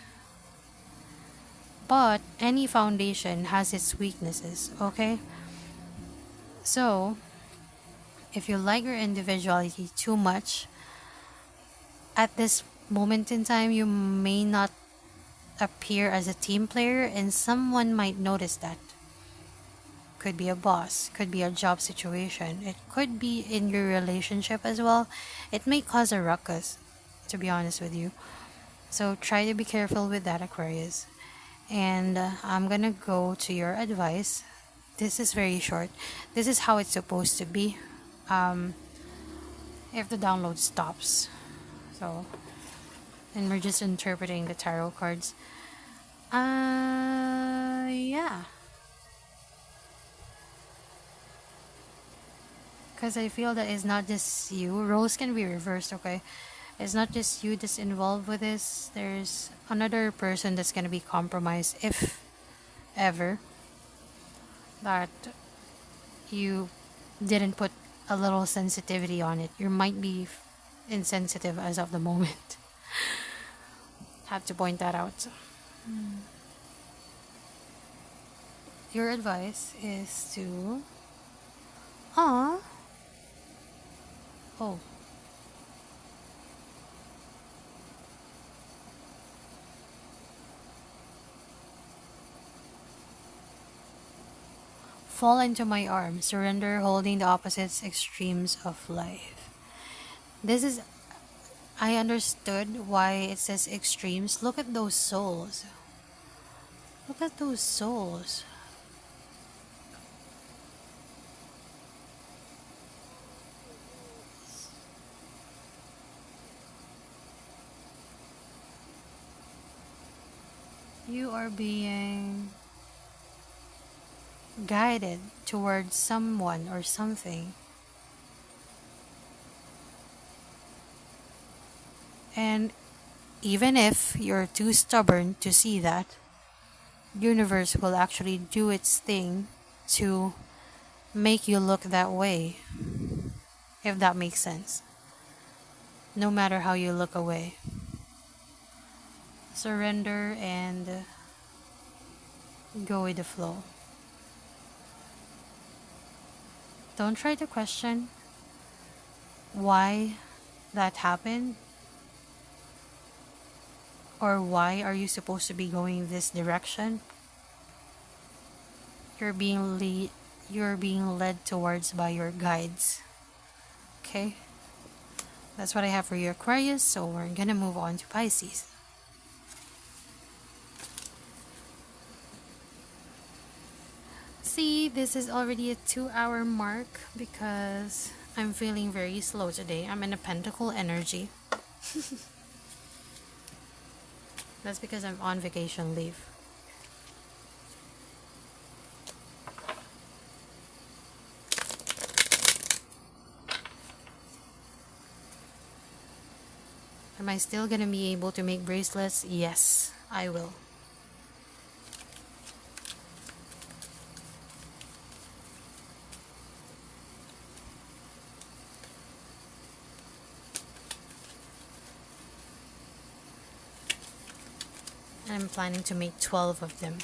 Speaker 1: But any foundation has its weaknesses. Okay, so if you like your individuality too much, at this moment in time, you may not appear as a team player, and someone might notice that. Could be a boss, could be a job situation, it could be in your relationship as well. It may cause a ruckus, to be honest with you. So try to be careful with that, Aquarius. And I'm gonna go to your advice. This is very short. This is how it's supposed to be. Um, if the download stops. So, and we're just interpreting the tarot cards. Yeah. Because I feel that it's not just you. Roles can be reversed, okay? It's not just you that's involved with this. There's another person that's gonna be compromised, if ever, that you didn't put a little sensitivity on it. You might be insensitive as of the moment. Have to point that out. Your advice is to. Ah. Oh. Fall into my arms, surrender, holding the opposites extremes of life. This is. I understood why it says extremes. Look at those souls. Look at those souls. You are being guided towards someone or something. And even if you're too stubborn to see that, universe will actually do its thing to make you look that way, if that makes sense. No matter how you look away. Surrender and go with the flow. Don't try to question why that happened or why are you supposed to be going this direction. You're being led towards by your guides. Okay? That's what I have for you, Aquarius. So we're gonna move on to Pisces. See, this is already a 2 hour mark because I'm feeling very slow today. I'm in a pentacle energy. That's because I'm on vacation leave. Am I still gonna be able to make bracelets? Yes, I will. I'm planning to make 12 of them.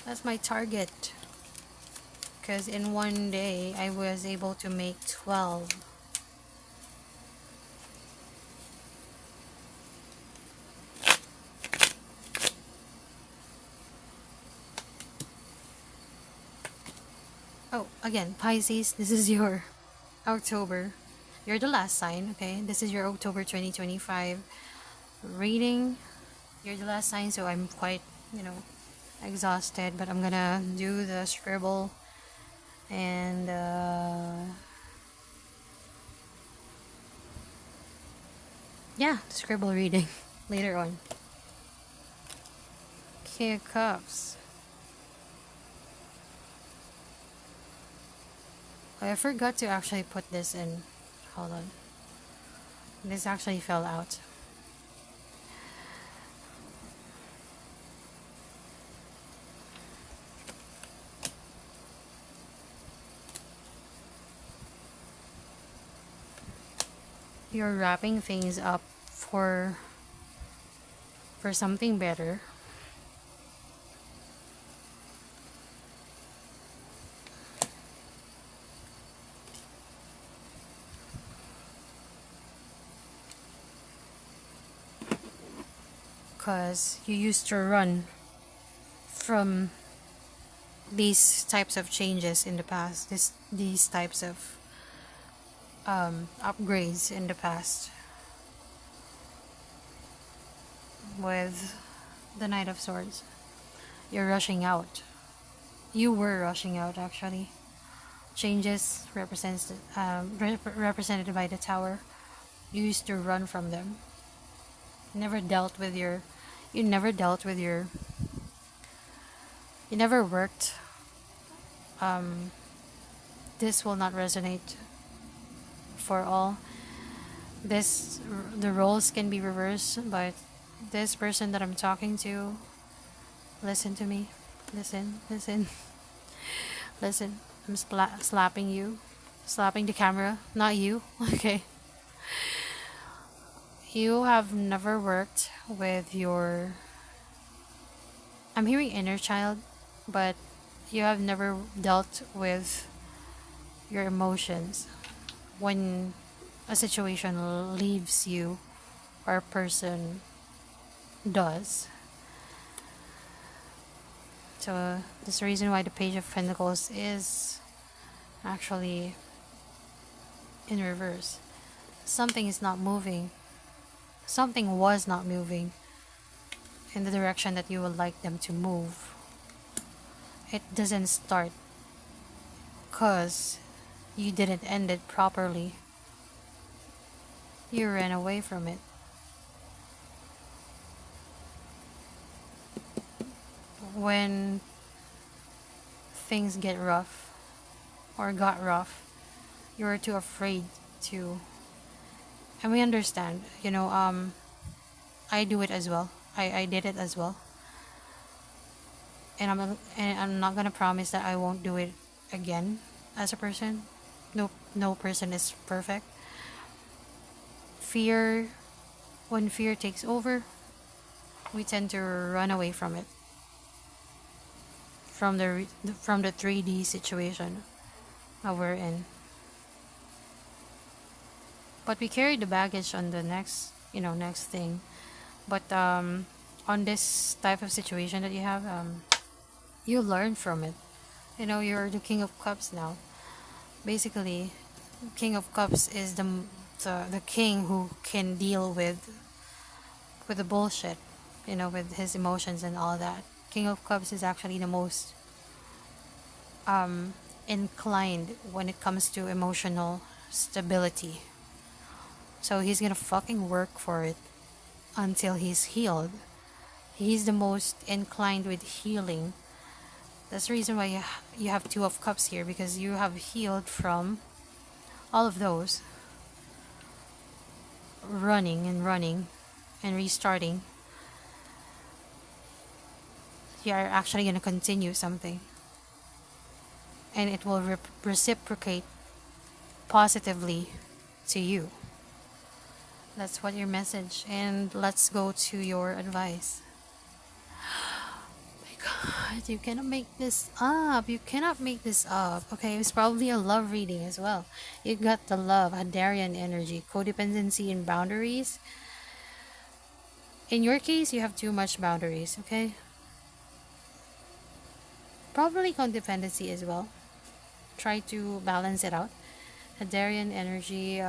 Speaker 1: That's my target. Because in one day, I was able to make 12. Oh, again, Pisces, this is your October. You're the last sign, okay? This is your October 2025 reading. You're the last sign, so I'm quite, exhausted, but I'm gonna do the scribble and yeah, the scribble reading later on. King of Cups. I forgot to actually put this in. Hold on. This actually fell out. You're wrapping things up for something better. Because you used to run from these types of changes in the past, these types of upgrades in the past. With the Knight of Swords, you're rushing out. You were rushing out, actually. Changes represented by the Tower. You used to run from them. You never dealt with your. You never worked. This will not resonate for all. The roles can be reversed, but this person that I'm talking to, listen to me. Listen. Listen. I'm slapping you. Slapping the camera. Not you. Okay. You have never worked with your... I'm hearing inner child, but you have never dealt with your emotions when a situation leaves you or a person does. So that's the reason why the Page of Pentacles is actually in reverse. Something is not moving. Something was not moving in the direction that you would like them to move. It doesn't start because you didn't end it properly. You ran away from it. When things get rough or got rough, you were too afraid to... And we understand, I do it as well. I did it as well. And I'm not gonna promise that I won't do it again as a person. No person is perfect. Fear, when fear takes over, we tend to run away from it. From the 3D situation that we're in. But we carry the baggage on the next thing. But on this type of situation that you have, you learn from it. You're the King of Cups now. Basically, King of Cups is the king who can deal with the bullshit, with his emotions and all that. King of Cups is actually the most inclined when it comes to emotional stability. So he's gonna fucking work for it until he's healed. He's the most inclined with healing. That's the reason why you have Two of Cups here, because you have healed from all of those. running and running and restarting, you are actually going to continue something, and it will reciprocate positively to you. That's what your message. And let's go to your advice. My God, you cannot make this up. You cannot make this up. Okay, it's probably a love reading as well. You got the love, Hadarian energy, codependency, and boundaries. In your case, you have too much boundaries, okay? Probably codependency as well. Try to balance it out. Hadarian energy,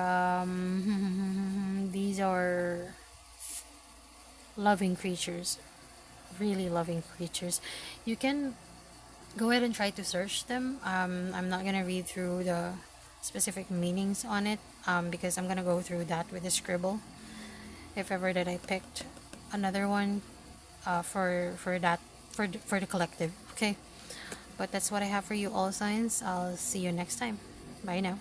Speaker 1: these are loving creatures, really loving creatures. You can go ahead and try to search them. I'm not gonna read through the specific meanings on it, because I'm gonna go through that with a scribble if ever that I picked another one, for that, for the collective. Okay, but that's what I have for you, all signs. I'll see you next time. Bye now.